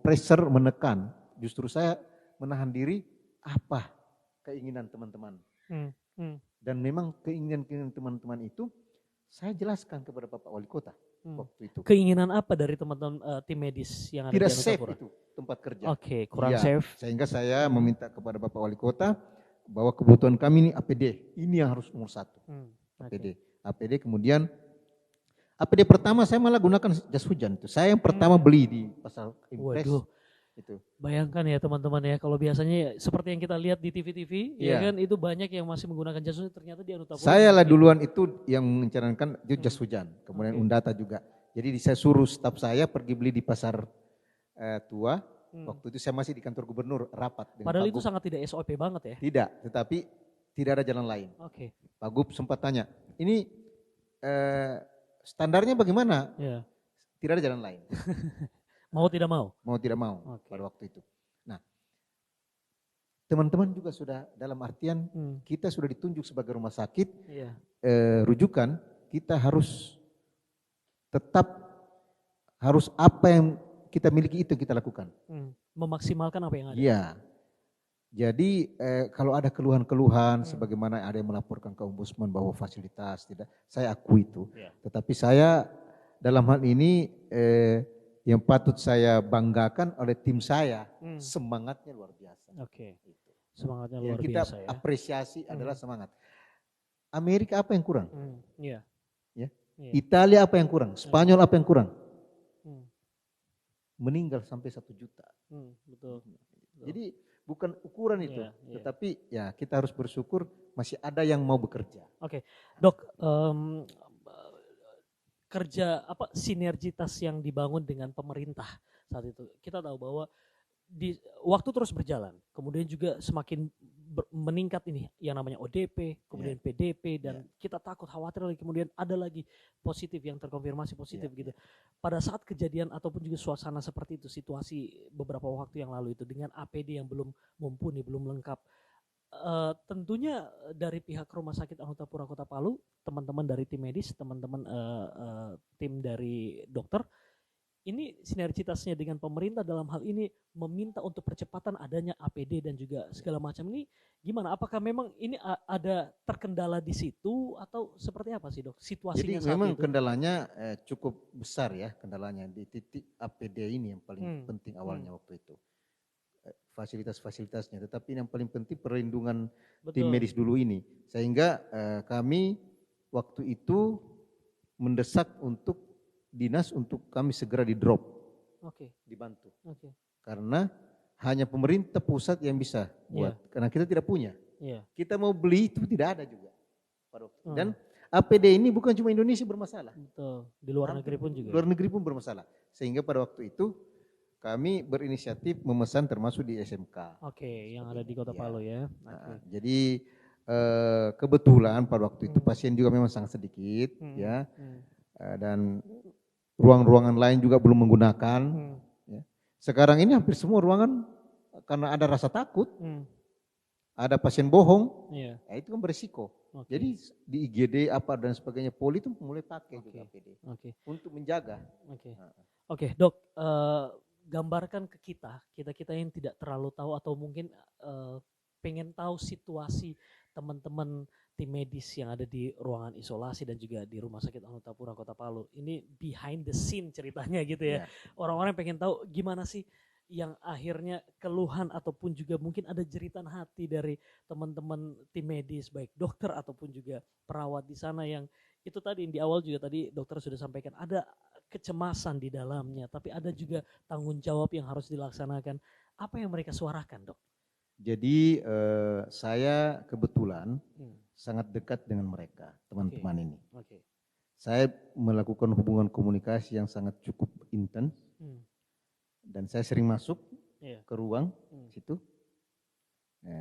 pressure menekan. Justru saya menahan diri apa keinginan teman-teman. Dan memang keinginan teman-teman itu saya jelaskan kepada Bapak Wali Kota waktu itu. Keinginan apa dari teman-teman tim medis yang ada tidak di safe Anutapura? Itu tempat kerja. Kurang safe. Sehingga saya meminta kepada Bapak Wali Kota bahwa kebutuhan kami ini APD. Ini yang harus nomor 1. APD kemudian APD pertama saya malah gunakan jas hujan itu. Saya yang pertama beli di pasar Impres. Waduh. Itu. Bayangkan ya teman-teman ya, kalau biasanya seperti yang kita lihat di TV-TV, ya kan itu banyak yang masih menggunakan jas hujan, ternyata di Anutapura. Saya lah duluan itu yang mencanangkan jas hujan, kemudian Undata juga. Jadi saya suruh staf saya pergi beli di pasar tua. Waktu itu saya masih di kantor gubernur rapat. Padahal itu sangat tidak SOP banget ya? Tidak, tetapi tidak ada jalan lain. Pak Gub sempat tanya, ini standarnya bagaimana? Tidak ada jalan lain. Mau tidak mau? Mau tidak mau pada waktu itu. Nah, teman-teman juga sudah dalam artian kita sudah ditunjuk sebagai rumah sakit, rujukan, kita harus tetap harus apa yang kita miliki itu yang kita lakukan. Memaksimalkan apa yang ada. Iya. Jadi kalau ada keluhan-keluhan sebagaimana ada yang melaporkan ke Ombudsman bahwa fasilitas tidak, saya akui itu. Tetapi saya dalam hal ini yang patut saya banggakan oleh tim saya, semangatnya luar biasa. Semangatnya luar yang kita biasa ya. apresiasi adalah semangat. Amerika apa yang kurang? Italia apa yang kurang? Spanyol apa yang kurang? Meninggal sampai 1 juta. Betul. Jadi bukan ukuran itu, tetapi ya kita harus bersyukur masih ada yang mau bekerja. Dok, kerja sinergitas yang dibangun dengan pemerintah saat itu. Kita tahu bahwa waktu terus berjalan, kemudian juga semakin meningkat ini yang namanya ODP, kemudian PDP dan kita takut khawatir lagi kemudian ada lagi positif yang terkonfirmasi positif gitu. Pada saat kejadian ataupun juga suasana seperti itu, situasi beberapa waktu yang lalu itu dengan APD yang belum mumpuni, belum lengkap. Tentunya dari pihak Rumah Sakit Anutapura Kota Palu, teman-teman dari tim medis, teman-teman tim dari dokter, ini sinergitasnya dengan pemerintah dalam hal ini meminta untuk percepatan adanya APD dan juga segala macam ini gimana? Apakah memang ini ada terkendala di situ atau seperti apa sih dok situasinya? Jadi memang kendalanya cukup besar ya, kendalanya di titik APD ini yang paling penting awalnya waktu itu. Fasilitas-fasilitasnya, tetapi yang paling penting perlindungan tim medis dulu ini. Sehingga kami waktu itu mendesak untuk dinas untuk kami segera di drop, dibantu. Karena hanya pemerintah pusat yang bisa buat, karena kita tidak punya. Kita mau beli itu tidak ada juga. Dan APD ini bukan cuma Indonesia bermasalah. Betul. Di luar negeri pun juga. Luar negeri pun bermasalah. Sehingga pada waktu itu kami berinisiatif memesan termasuk di SMK. Oke, yang ada di Kota Ya. Palu ya. Nah, jadi kebetulan pada waktu itu pasien juga memang sangat sedikit ya, dan ruang-ruangan lain juga belum menggunakan. Ya. Sekarang ini hampir semua ruangan karena ada rasa takut, ada pasien bohong, ya itu kan berisiko. Jadi di IGD apa dan sebagainya, poli itu mulai pakai juga APD untuk menjaga. Oke, Dok, gambarkan ke kita yang tidak terlalu tahu atau mungkin pengen tahu situasi teman-teman tim medis yang ada di ruangan isolasi dan juga di Rumah Sakit Anutapura Kota Palu. Ini behind the scene ceritanya gitu ya. Orang-orang pengen tahu gimana sih yang akhirnya keluhan ataupun juga mungkin ada jeritan hati dari teman-teman tim medis, baik dokter ataupun juga perawat di sana, yang itu tadi di awal juga tadi dokter sudah sampaikan ada kecemasan di dalamnya, tapi ada juga tanggung jawab yang harus dilaksanakan. Apa yang mereka suarakan, Dok? Jadi saya kebetulan sangat dekat dengan mereka, teman-teman ini. Saya melakukan hubungan komunikasi yang sangat cukup intens, dan saya sering masuk ke ruang situ.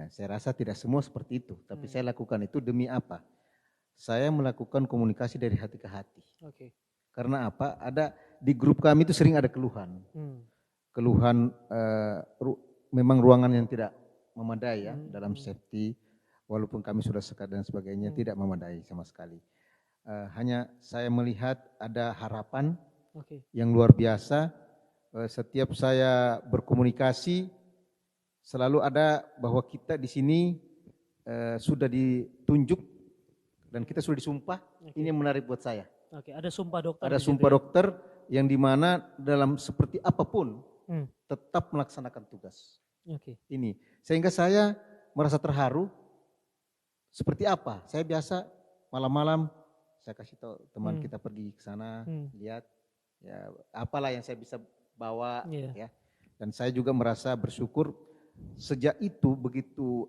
Saya rasa tidak semua seperti itu, tapi saya lakukan itu demi apa? Saya melakukan komunikasi dari hati ke hati. Karena apa? Ada di grup kami itu sering ada keluhan. Keluhan memang ruangan yang tidak memadai ya dalam safety, walaupun kami sudah sekat dan sebagainya tidak memadai sama sekali. Hanya saya melihat ada harapan yang luar biasa. Setiap saya berkomunikasi selalu ada bahwa kita di sini sudah ditunjuk dan kita sudah disumpah. Ini yang menarik buat saya. Ada sumpah dokter. Ada sumpah dokter yang dimana dalam seperti apapun tetap melaksanakan tugas. Ini sehingga saya merasa terharu. Seperti apa? Saya biasa malam-malam saya kasih tahu teman kita pergi ke sana lihat ya apalah yang saya bisa bawa ya. Dan saya juga merasa bersyukur sejak itu begitu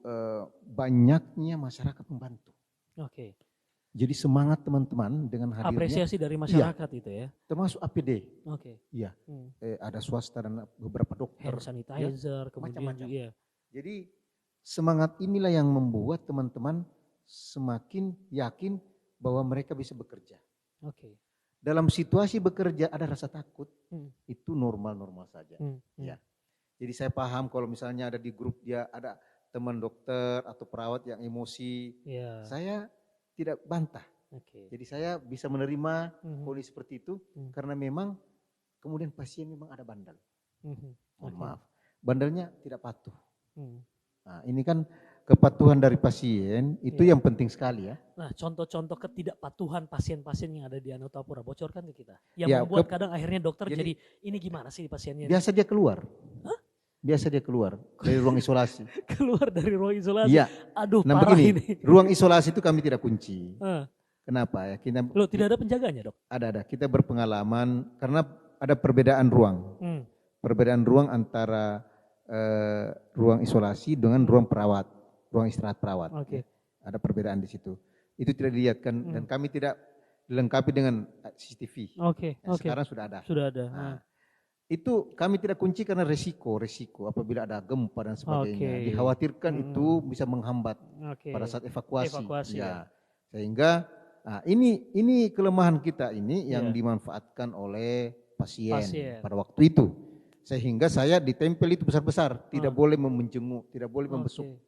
banyaknya masyarakat membantu. Jadi semangat teman-teman dengan hadirnya. Apresiasi dari masyarakat itu ya. Termasuk APD. Iya. Ada swasta dan beberapa dokter. Hand sanitizer, macam-macam. Iya. Jadi semangat inilah yang membuat teman-teman semakin yakin bahwa mereka bisa bekerja. Dalam situasi bekerja ada rasa takut, itu normal-normal saja. Ya. Jadi saya paham kalau misalnya ada di grup dia ada teman dokter atau perawat yang emosi, saya tidak bantah. Jadi saya bisa menerima kondisi seperti itu karena memang kemudian pasien memang ada bandel. Mohon maaf, bandelnya tidak patuh. Nah, ini kan kepatuhan dari pasien itu yang penting sekali ya. Nah, contoh-contoh ketidakpatuhan pasien-pasien yang ada di Anutapura bocorkan ke kita. Yang membuat kadang akhirnya dokter jadi ini gimana sih pasiennya? Biasa dia keluar. Biasa dia keluar dari ruang isolasi. Keluar dari ruang isolasi? Iya. Aduh, nah, parah begini, ini. Ruang isolasi itu kami tidak kunci. Kenapa ya? Loh, tidak ada penjaganya, Dok? Ada. Kita berpengalaman karena ada perbedaan ruang. Perbedaan ruang antara ruang isolasi dengan ruang perawat, ruang istirahat perawat. Ada perbedaan di situ. Itu tidak dilihatkan dan kami tidak dilengkapi dengan CCTV. Sekarang sudah ada. Nah, itu kami tidak kunci karena resiko apabila ada gempa dan sebagainya. Dikhawatirkan itu bisa menghambat pada saat evakuasi. Ya. Sehingga ini kelemahan kita ini yang dimanfaatkan oleh pasien pada waktu itu. Sehingga saya ditempel itu besar-besar, tidak boleh menjenguk, tidak boleh membesuk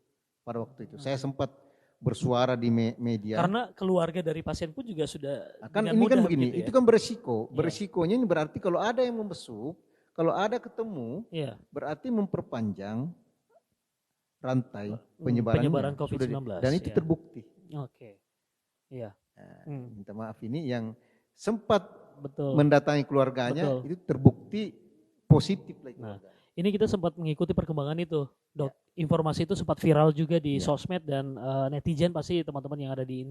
pada waktu itu. Saya sempat bersuara di media. Karena keluarga dari pasien pun juga sudah kan ini kan begini, gitu ya? Itu kan beresiko. Beresikonya ini berarti kalau ada yang membesuk, kalau ada ketemu, berarti memperpanjang rantai penyebaran COVID-19. Dan itu terbukti. Minta maaf ini yang sempat mendatangi keluarganya itu terbukti positif lagi. Nah, ini kita sempat mengikuti perkembangan itu, Dok. informasi itu sempat viral juga di Ya. sosmed dan netizen pasti teman-teman yang ada di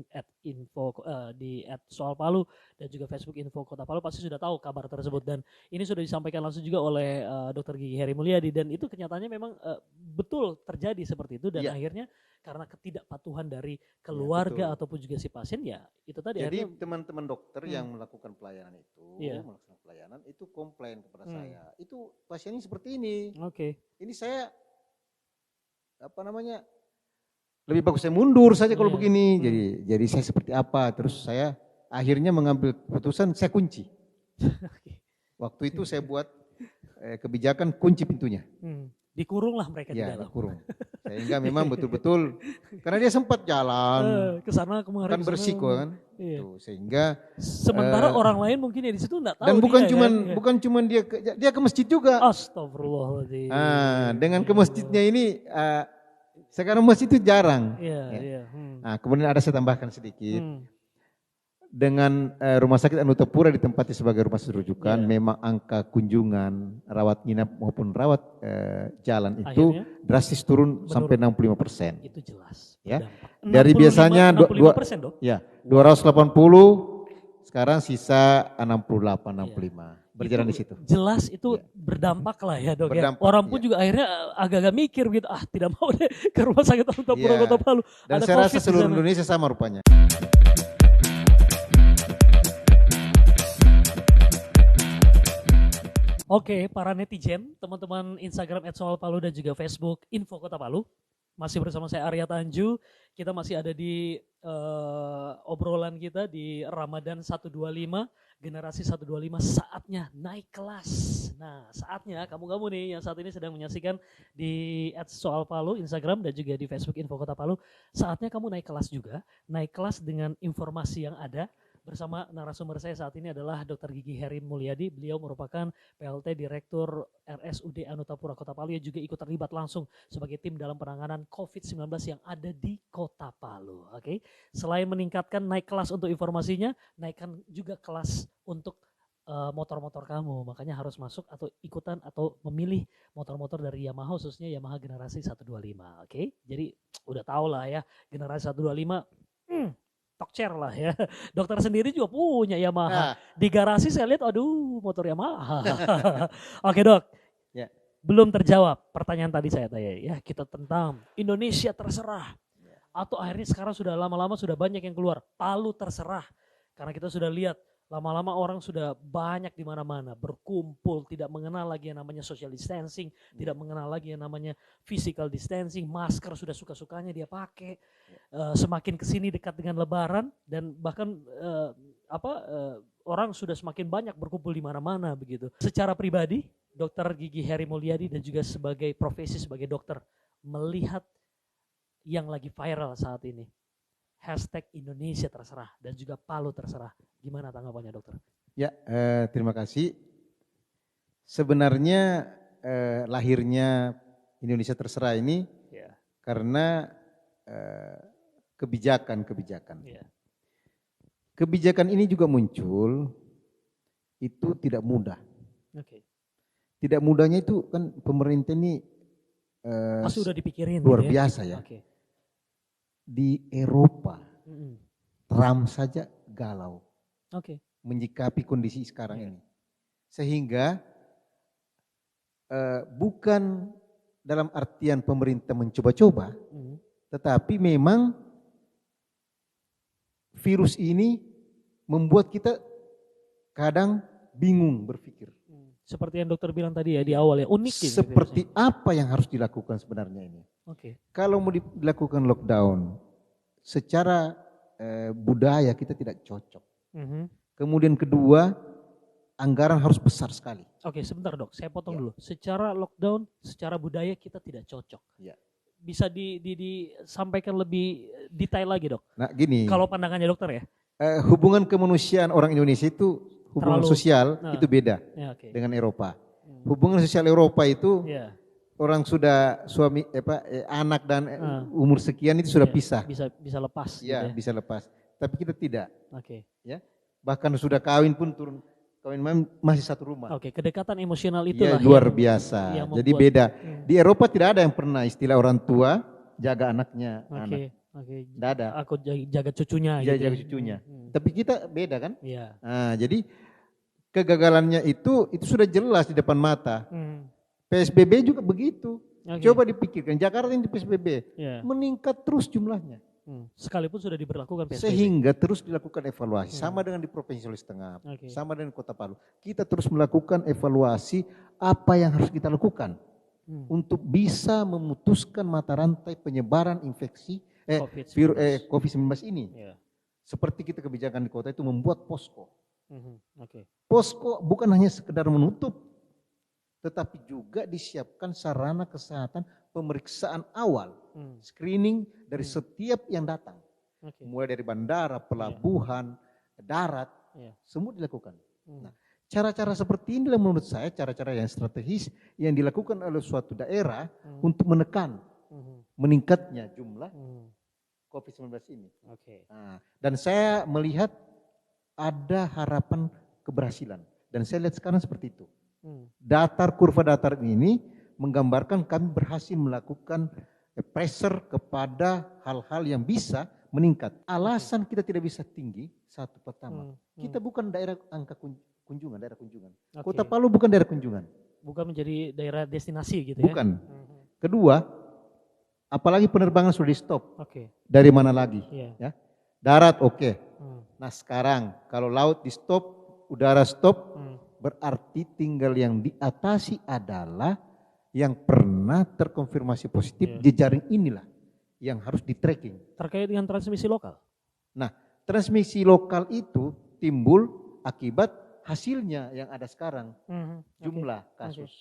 @soal Palu dan juga Facebook Info Kota Palu pasti sudah tahu kabar tersebut dan ini sudah disampaikan langsung juga oleh Dr. Gigi Heri Mulyadi dan itu kenyataannya memang betul terjadi seperti itu dan Ya. akhirnya karena ketidakpatuhan dari keluarga betul. ataupun juga si pasien ya itu tadi Jadi akhirnya teman-teman dokter yang melakukan pelayanan itu komplain kepada saya. Itu pasiennya seperti ini. Oke. Ini saya lebih bagus saya mundur saja kalau Iya. begini. Jadi saya seperti apa? Terus saya akhirnya mengambil keputusan saya kunci. Waktu itu saya buat kebijakan kunci pintunya. Dikurung lah mereka di Ya, dalam. dikurung. Sehingga memang betul-betul karena dia sempat jalan ke sana kemarin kan bersiko kan. Iya. Tuh, sehingga Sementara orang lain mungkin ya di situ enggak tahu dan bukan dia, cuman kan? bukan cuman dia ke masjid juga. Astagfirullahaladzim. Dengan ke masjidnya ini sekarang masjid itu jarang. Iya, Ya. iya. Nah, kemudian ada saya tambahkan sedikit. Dengan Rumah Sakit Anutapura ditempati sebagai rumah sakit rujukan, Iya. memang angka kunjungan rawat inap maupun rawat jalan itu Akhirnya drastis turun sampai 65%. itu jelas. Ya. berdampak. Dari biasanya 65% dok. Ya, 280 sekarang sisa 68-65. Berjalan di situ. Jelas itu berdampak lah ya dok Berdampak, ya. Orang pun iya. juga akhirnya agak-agak mikir gitu, tidak mau deh ke Rumah Sakit Anutapura Iya. Kota Palu. Dan Ada saya COVID rasa di seluruh sana. Indonesia sama rupanya. Oke, para netizen, teman-teman Instagram @soalpalu dan juga Facebook Info Kota Palu. Masih bersama saya Arya Tanju. Kita masih ada di obrolan kita di Ramadan 125, generasi 125 saatnya naik kelas. Nah, saatnya kamu-kamu nih yang saat ini sedang menyaksikan di @soalpalu Instagram dan juga di Facebook Info Kota Palu, saatnya kamu naik kelas juga. Naik kelas dengan informasi yang ada. Bersama narasumber saya saat ini adalah Dr. Gigi Heri Mulyadi. Beliau merupakan PLT Direktur RSUD Anutapura Kota Palu yang juga ikut terlibat langsung sebagai tim dalam penanganan COVID-19 yang ada di Kota Palu. Oke. Selain meningkatkan naik kelas untuk informasinya, naikkan juga kelas untuk motor-motor kamu. Makanya harus masuk atau ikutan atau memilih motor-motor dari Yamaha, khususnya Yamaha generasi 125. Oke. Jadi udah tahu lah ya, generasi 125 Tokcer lah ya. Dokter sendiri juga punya Yamaha. Nah, Di garasi saya lihat, aduh motor Yamaha. Oke dok, Ya. belum terjawab pertanyaan tadi saya tanya ya. Kita tentang Indonesia terserah. Atau akhirnya sekarang sudah lama-lama sudah banyak yang keluar. Palu terserah. Karena kita sudah lihat lama-lama orang sudah banyak di mana-mana. Berkumpul, tidak mengenal lagi yang namanya social distancing. Tidak mengenal lagi yang namanya physical distancing. Masker sudah suka-sukanya dia pakai. Semakin kesini dekat dengan Lebaran dan bahkan orang sudah semakin banyak berkumpul di mana-mana begitu. Secara pribadi, Dr. Gigi Heri Mulyadi dan juga sebagai profesi sebagai dokter melihat yang lagi viral saat ini, hashtag Indonesia terserah dan juga Palu terserah. Gimana tanggapannya dokter? Ya, terima kasih. Sebenarnya lahirnya Indonesia terserah ini karena kebijakan-kebijakan. Iya. Kebijakan ini juga muncul itu tidak mudah. Oke. Tidak mudahnya itu kan pemerintah ini Pasti udah dipikirin luar gitu biasa ya. Oke. Di Eropa, Mm-mm. Trump saja galau Oke. menyikapi kondisi sekarang ini. Sehingga bukan dalam artian pemerintah mencoba-coba, Mm. tetapi memang virus ini membuat kita kadang bingung berpikir. Seperti yang dokter bilang tadi ya di awal ya, unik gitu. Seperti apa yang harus dilakukan sebenarnya ini? Oke. Kalau mau dilakukan lockdown, secara budaya kita tidak cocok. Mhm. Kemudian kedua, anggaran harus besar sekali. Oke, sebentar dok, saya potong Ya. dulu. Secara lockdown, secara budaya kita tidak cocok. Ya. Bisa disampaikan lebih detail lagi dok. Nah gini, Kalau pandangannya dokter ya. hubungan kemanusiaan orang Indonesia itu, hubungan sosial itu beda Ya, oke. dengan Eropa. Hubungan sosial Eropa itu Ya, orang sudah suami anak dan umur sekian itu sudah ya, pisah. bisa lepas. Ya, gitu bisa lepas. Tapi kita tidak. Oke. Bahkan sudah kawin pun turun masih satu rumah. Oke, kedekatan emosional Ya, itulah luar yang biasa. membuat- Jadi beda. Di Eropa tidak ada yang pernah istilah orang tua jaga anaknya. Oke, oke. Tidak ada. Aku jaga cucunya gitu. Jaga cucunya. Tapi kita beda kan? Iya. Nah, jadi kegagalannya itu sudah jelas di depan mata. PSBB juga begitu. Oke. Coba dipikirkan, Jakarta ini PSBB Iya. meningkat terus jumlahnya. Sekalipun sudah diberlakukan PSBB. Sehingga terus dilakukan evaluasi. Sama dengan di Provinsi Sulawesi Tengah, Oke. sama dengan Kota Palu. Kita terus melakukan evaluasi apa yang harus kita lakukan untuk bisa memutuskan mata rantai penyebaran infeksi COVID-19 ini. Iya. Seperti kita kebijakan di kota itu membuat posko. Oke. Posko bukan hanya sekedar menutup, tetapi juga disiapkan sarana kesehatan pemeriksaan awal, screening dari setiap yang datang. Oke. Mulai dari bandara, pelabuhan, darat, semua dilakukan. Nah, cara-cara seperti inilah menurut saya cara-cara yang strategis yang dilakukan oleh suatu daerah untuk menekan meningkatnya jumlah COVID-19 ini. Oke. Nah, dan saya melihat ada harapan keberhasilan. Dan saya lihat sekarang seperti itu. Kurva datar ini menggambarkan kami berhasil melakukan pressure kepada hal-hal yang bisa meningkat. Alasan kita tidak bisa tinggi, satu pertama, kita bukan daerah angka kunjungan, daerah kunjungan. Okay. Kota Palu bukan daerah kunjungan. Bukan menjadi daerah destinasi gitu ya? Bukan. Kedua, apalagi penerbangan sudah di stop. Oke. Dari mana lagi? Yeah. Ya. Darat oke. Nah sekarang kalau laut di stop, udara stop, berarti tinggal yang diatasi adalah yang pernah terkonfirmasi positif jejaring inilah yang harus di tracking. Terkait dengan transmisi lokal? Nah, transmisi lokal itu timbul akibat hasilnya yang ada sekarang, jumlah kasus.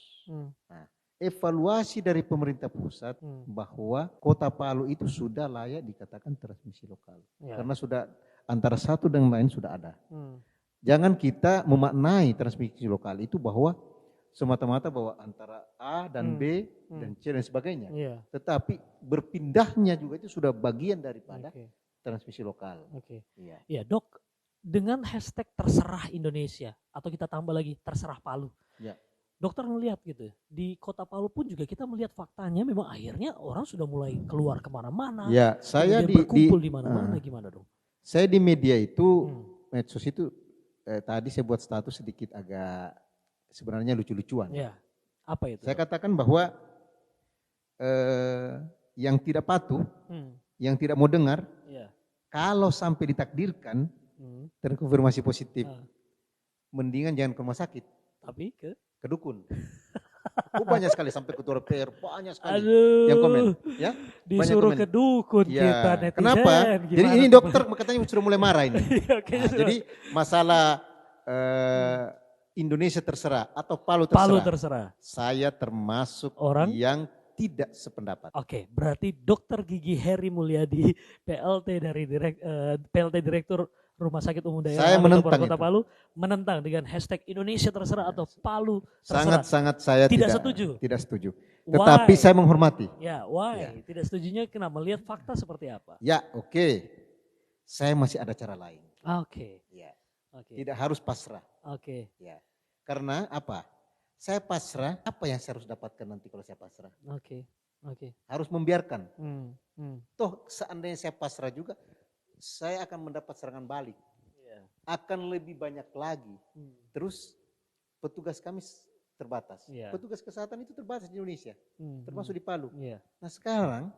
Nah, evaluasi dari pemerintah pusat bahwa Kota Palu itu sudah layak dikatakan transmisi lokal. Karena sudah antara satu dan lain sudah ada. Jangan kita memaknai transmisi lokal itu bahwa semata-mata bahwa antara A dan B dan C dan sebagainya. Tetapi berpindahnya juga itu sudah bagian daripada transmisi lokal. Iya Dok, dengan hashtag terserah Indonesia atau kita tambah lagi terserah Palu. Dokter melihat gitu, di Kota Palu pun juga kita melihat faktanya memang akhirnya orang sudah mulai keluar kemana-mana. Ya, saya berkumpul di mana-mana, gimana dong? Saya di media itu, medsos itu, tadi saya buat status sedikit agak sebenarnya lucu-lucuan. Ya, apa itu? Saya katakan bahwa yang tidak patuh, yang tidak mau dengar, kalau sampai ditakdirkan terkonfirmasi positif, mendingan jangan ke rumah sakit. Tapi ke dukun. Banyak sekali sampai ketua RPR, banyak sekali yang komen. Ya, disuruh ke dukun kita netizen. Kenapa? Jadi ini dokter katanya sudah mulai marah ini. Jadi masalah Indonesia terserah atau Palu terserah. Palu terserah. Saya termasuk orang yang tidak sependapat. Oke, berarti Dokter Gigi Heri Mulyadi, PLT dari PLT Direktur Rumah Sakit Umum Daerah Kota Palu menentang dengan hashtag Indonesia terserah atau Palu terserah. Sangat saya tidak setuju. Tidak setuju. Tetapi saya menghormati. Ya, why? Tidak setujunya kenapa? Melihat fakta seperti apa? Ya, oke. Saya masih ada cara lain. Oke. Ya. Tidak harus pasrah. Oke. Ya. Karena apa? Saya pasrah, apa yang saya harus dapatkan nanti kalau saya pasrah? Oke. Harus membiarkan. Toh seandainya saya pasrah juga, saya akan mendapat serangan balik. Akan lebih banyak lagi. Terus petugas kami terbatas. Petugas kesehatan itu terbatas di Indonesia. Termasuk di Palu. Nah sekarang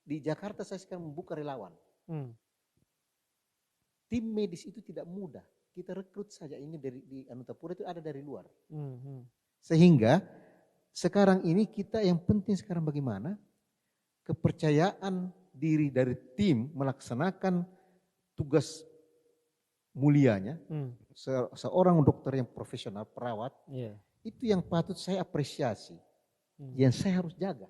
di Jakarta saya sekarang membuka relawan. Tim medis itu tidak mudah. Kita rekrut saja ini di Anutapura itu ada dari luar. Sehingga sekarang ini kita yang penting sekarang bagaimana kepercayaan diri dari tim melaksanakan tugas mulianya, seorang dokter yang profesional, perawat, itu yang patut saya apresiasi, yang saya harus jaga.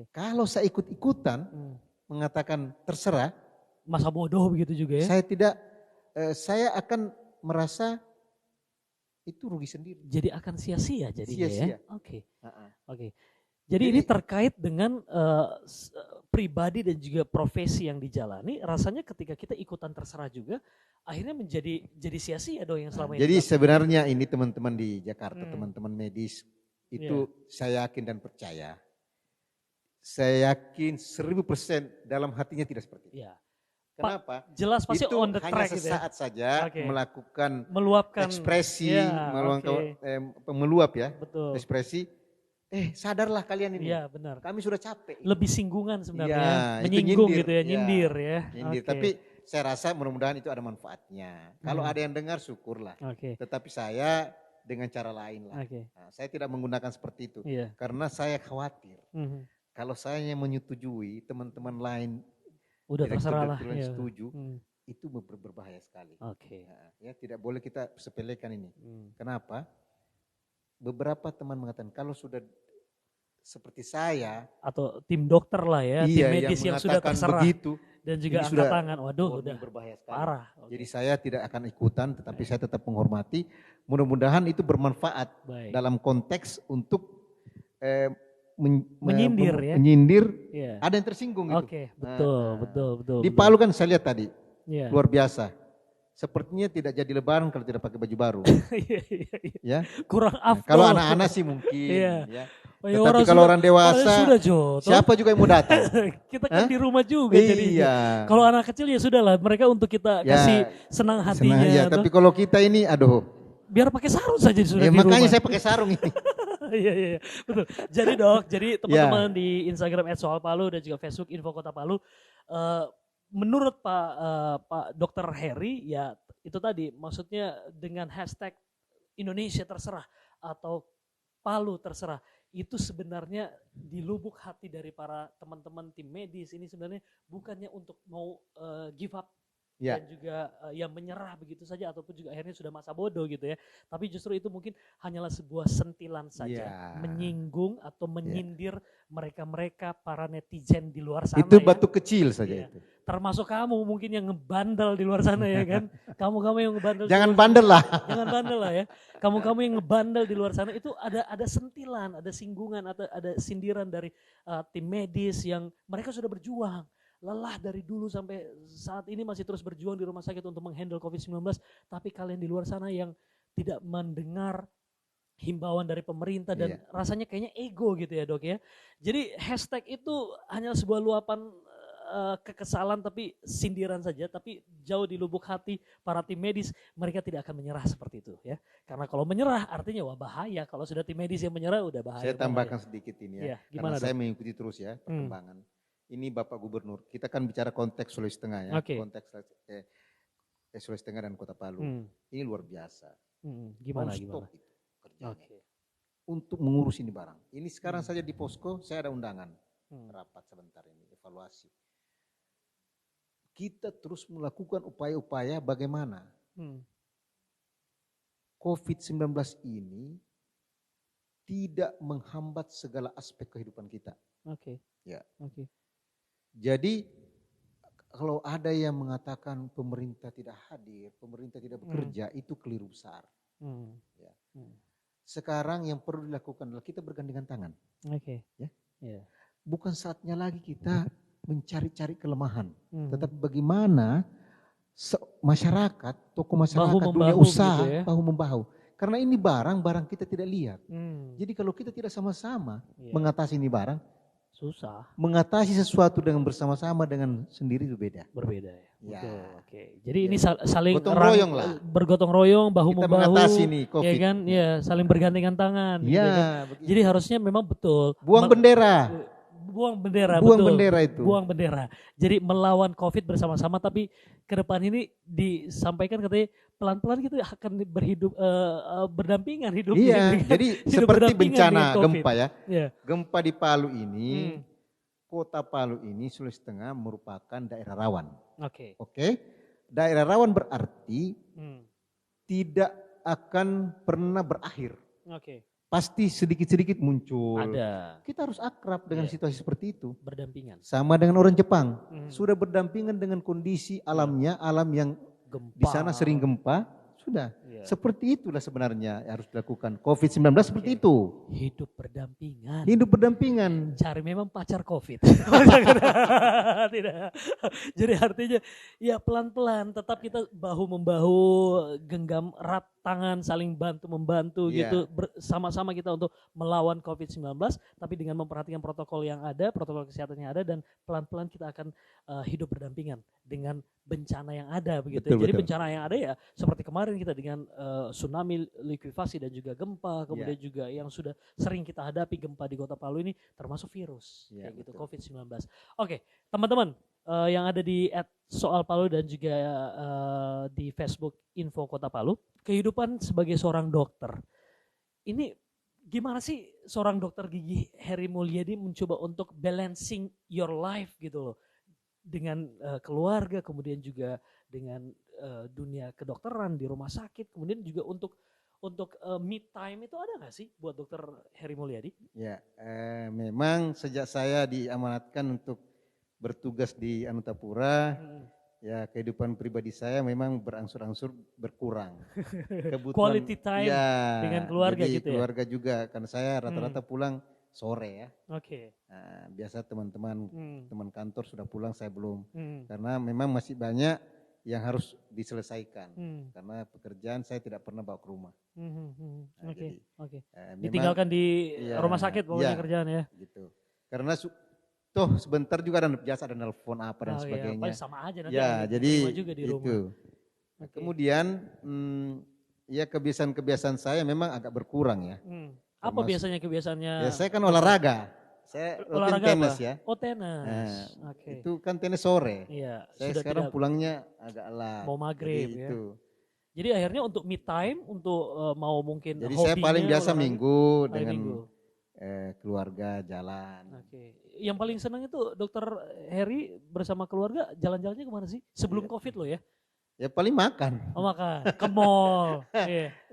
Kalau saya ikut-ikutan mengatakan terserah, masa bodoh begitu juga ya? Saya akan merasa itu rugi sendiri. Jadi akan sia-sia jadinya ya? Oke. Jadi ini terkait dengan pribadi dan juga profesi yang dijalani, rasanya ketika kita ikutan terserah juga, akhirnya jadi sia-sia dong yang selama ini. Jadi sebenarnya ini teman-teman di Jakarta, teman-teman medis itu saya yakin dan percaya. Saya yakin 1000% dalam hatinya tidak seperti itu. Ya. Kenapa? Jelas pasti itu on the hanya track sesaat gitu saja melakukan meluapkan ekspresi, meluap ya, betul. ekspresi. Sadarlah kalian ini. Iya benar. Kami sudah capek. Lebih singgungan sebenarnya, ya, menyinggung gitu ya, nyindir ya. Nyindir. Tapi saya rasa mudah-mudahan itu ada manfaatnya. Kalau ada yang dengar syukurlah. Tetapi saya dengan cara lain lah. Nah, saya tidak menggunakan seperti itu. Karena saya khawatir. Kalau saya menyetujui teman-teman lain udah terserah lah. Setuju. Itu berbahaya sekali. Nah, ya tidak boleh kita sepelekan ini. Kenapa? Beberapa teman mengatakan kalau sudah seperti saya atau tim dokter lah ya, tim medis yang sudah terserah begitu, dan juga angkat tangan, waduh udah berbahaya sekali. Parah. Jadi saya tidak akan ikutan, tetapi saya tetap menghormati. Mudah-mudahan itu bermanfaat dalam konteks untuk menyindir ya. Menyindir, ada yang tersinggung itu. Betul. Di Palu kan saya lihat tadi, luar biasa. Sepertinya tidak jadi lebaran kalau tidak pakai baju baru. Ya. Kurang afdol. Kalau anak-anak sih mungkin. Ya. Tetapi kalau orang dewasa, siapa juga yang mau datang? Kita kan di rumah juga jadi. Kalau anak kecil ya sudahlah, mereka untuk kita kasih senang hatinya. Tapi kalau kita ini, aduh. Biar pakai sarung saja sudah di rumah. Makanya saya pakai sarung ini. Iya, betul. Jadi Dok, jadi teman-teman di Instagram @soalpalu dan juga Facebook Info Kota Palu, menurut Pak Dr. Heri ya itu tadi maksudnya dengan hashtag Indonesia terserah atau Palu terserah itu sebenarnya di lubuk hati dari para teman-teman tim medis ini sebenarnya bukannya untuk mau give up dan juga menyerah begitu saja ataupun juga akhirnya sudah masa bodoh gitu ya. Tapi justru itu mungkin hanyalah sebuah sentilan saja, menyinggung atau menyindir mereka-mereka para netizen di luar sana. Itu batu kecil saja itu. Termasuk kamu mungkin yang ngebandel di luar sana ya kan. Kamu yang ngebandel. Jangan bandel lah. Jangan bandel lah ya. Kamu yang ngebandel di luar sana itu ada sentilan, ada singgungan atau ada sindiran dari tim medis yang mereka sudah berjuang. Lelah dari dulu sampai saat ini masih terus berjuang di rumah sakit untuk menghandle COVID-19. Tapi kalian di luar sana yang tidak mendengar himbauan dari pemerintah dan rasanya kayaknya ego gitu ya Dok ya. Jadi hashtag itu hanya sebuah luapan kekesalan tapi sindiran saja. Tapi jauh di lubuk hati para tim medis mereka tidak akan menyerah seperti itu ya. Karena kalau menyerah artinya bahaya. Kalau sudah tim medis yang menyerah udah bahaya. Saya tambahkan sedikit ini ya. Karena saya mengikuti terus ya perkembangan. Ini Bapak Gubernur, kita kan bicara konteks Sulawesi Tengah ya, konteks Sulawesi Tengah dan Kota Palu. Ini luar biasa. Gimana? Itu kerjanya. Untuk mengurus ini barang. Ini sekarang saja di posko, saya ada undangan. Rapat sebentar ini, evaluasi. Kita terus melakukan upaya-upaya bagaimana COVID-19 ini tidak menghambat segala aspek kehidupan kita. Jadi kalau ada yang mengatakan pemerintah tidak hadir, pemerintah tidak bekerja, itu keliru besar. Sekarang yang perlu dilakukan adalah kita bergandengan tangan. Bukan saatnya lagi kita mencari-cari kelemahan, tetapi bagaimana masyarakat, tokoh masyarakat, dunia usaha gitu ya? Bahu-membahu. Karena ini barang kita tidak lihat. Jadi kalau kita tidak sama-sama mengatasi ini barang, susah. Mengatasi sesuatu dengan bersama-sama dengan sendiri itu beda. Berbeda ya. Betul. Jadi ini saling gotong royong lah. Bergotong royong, bahu kita membahu. Mengatasi nih COVID. Ya kan? Ya, saling bergandengan tangan. Ya. Gitu kan? Jadi harusnya memang betul. Buang bendera. Buang bendera, buang betul. Bendera itu. Buang bendera. Jadi melawan COVID bersama-sama, tapi ke depan ini disampaikan katanya pelan-pelan gitu akan berdampingan hidupnya. Iya, jadi seperti bencana gempa ya. Gempa di Palu ini, Kota Palu ini Sulawesi Tengah merupakan daerah rawan. Oke. Daerah rawan berarti tidak akan pernah berakhir. Pasti sedikit-sedikit muncul. Ada. Kita harus akrab dengan situasi seperti itu. Berdampingan. Sama dengan orang Jepang. Sudah berdampingan dengan kondisi alamnya, alam yang gempa. Di sana sering gempa. sudah. Iya. Seperti itulah sebenarnya yang harus dilakukan. COVID-19 seperti itu. Hidup berdampingan. Hidup berdampingan. Cari memang pacar COVID. Tidak. Jadi artinya ya pelan-pelan tetap kita bahu-membahu, genggam erat tangan, saling bantu-membantu gitu. Sama-sama kita untuk melawan COVID-19 tapi dengan memperhatikan protokol yang ada, protokol kesehatan yang ada dan pelan-pelan kita akan hidup berdampingan dengan bencana yang ada begitu. Jadi bencana yang ada ya seperti kemarin kita dengan tsunami, likuifasi dan juga gempa, kemudian juga yang sudah sering kita hadapi gempa di Kota Palu ini termasuk virus kayak gitu COVID-19. Oke, teman-teman yang ada di @soalpalu dan juga di Facebook Info Kota Palu, kehidupan sebagai seorang dokter. Ini gimana sih seorang dokter gigi Heri Mulyadi mencoba untuk balancing your life gitu loh dengan keluarga, kemudian juga dengan dunia kedokteran di rumah sakit, kemudian juga untuk me time itu ada nggak sih buat dokter Heri Mulyadi? Ya, memang sejak saya diamanatkan untuk bertugas di Anutapura, ya kehidupan pribadi saya memang berangsur-angsur berkurang. Kebutuhan quality time dengan keluarga jadi gitu ya? Keluarga juga, karena saya rata-rata pulang sore ya. Oke. Nah, biasa teman kantor sudah pulang, saya belum. Karena memang masih banyak yang harus diselesaikan. Karena pekerjaan saya tidak pernah bawa ke rumah. Oke. Ditinggalkan di rumah sakit pokoknya kerjaan ya. Gitu. Karena toh sebentar juga ada nelpon apa dan sebagainya. Sama aja nanti. Ya, jadi juga di rumah. itu. Nah, kemudian ya kebiasaan-kebiasaan saya memang agak berkurang ya. Apa biasanya kebiasaannya? Ya saya kan olahraga. Saya olahraga tenis apa? ya. Oh tenis. Nah, itu kan tenis sore. Iya. Saya sekarang pulangnya agak lat. Mau maghrib ya. Itu. Jadi akhirnya untuk me time, untuk mau mungkin jadi hobinya. Saya paling biasa olahraga, minggu dengan keluarga jalan. Oke. Yang paling senang itu dokter Heri bersama keluarga jalan-jalannya kemana sih? Sebelum COVID loh ya? Ya paling makan. Oh makan, ke mall.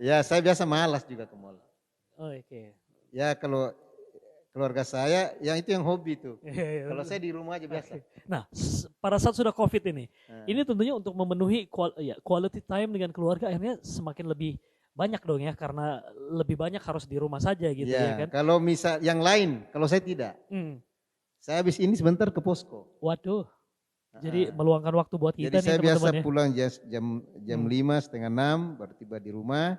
Ya saya biasa malas juga ke mall. Oh, oke. Ya kalau keluarga saya, yang itu yang hobi tuh. Kalau saya di rumah aja biasa. Nah, pada saat sudah COVID ini tentunya untuk memenuhi quality time dengan keluarga akhirnya semakin lebih banyak dong ya, karena lebih banyak harus di rumah saja gitu ya kan. Kalau misal yang lain, kalau saya tidak. Saya habis ini sebentar ke posko. Waduh. Jadi meluangkan waktu buat kita. Jadi saya biasa pulang jam 5, setengah 6 baru tiba di rumah.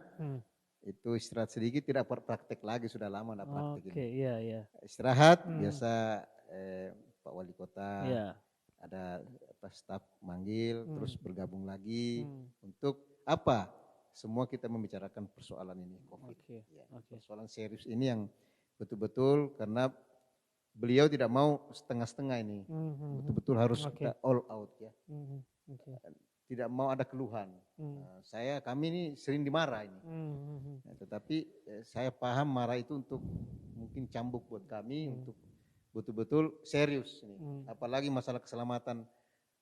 Itu istirahat sedikit, tidak praktek lagi, sudah lama tidak praktek. Iya. Istirahat, biasa Pak Wali Kota, ada staf manggil, terus bergabung lagi untuk apa? Semua kita membicarakan persoalan ini COVID. Persoalan serius ini yang betul-betul, karena beliau tidak mau setengah-setengah ini, betul-betul harus all out ya. Tidak mau ada keluhan. Kami ini sering dimarah ini. Tetapi saya paham marah itu untuk mungkin cambuk buat kami, untuk betul-betul serius ini. Apalagi masalah keselamatan,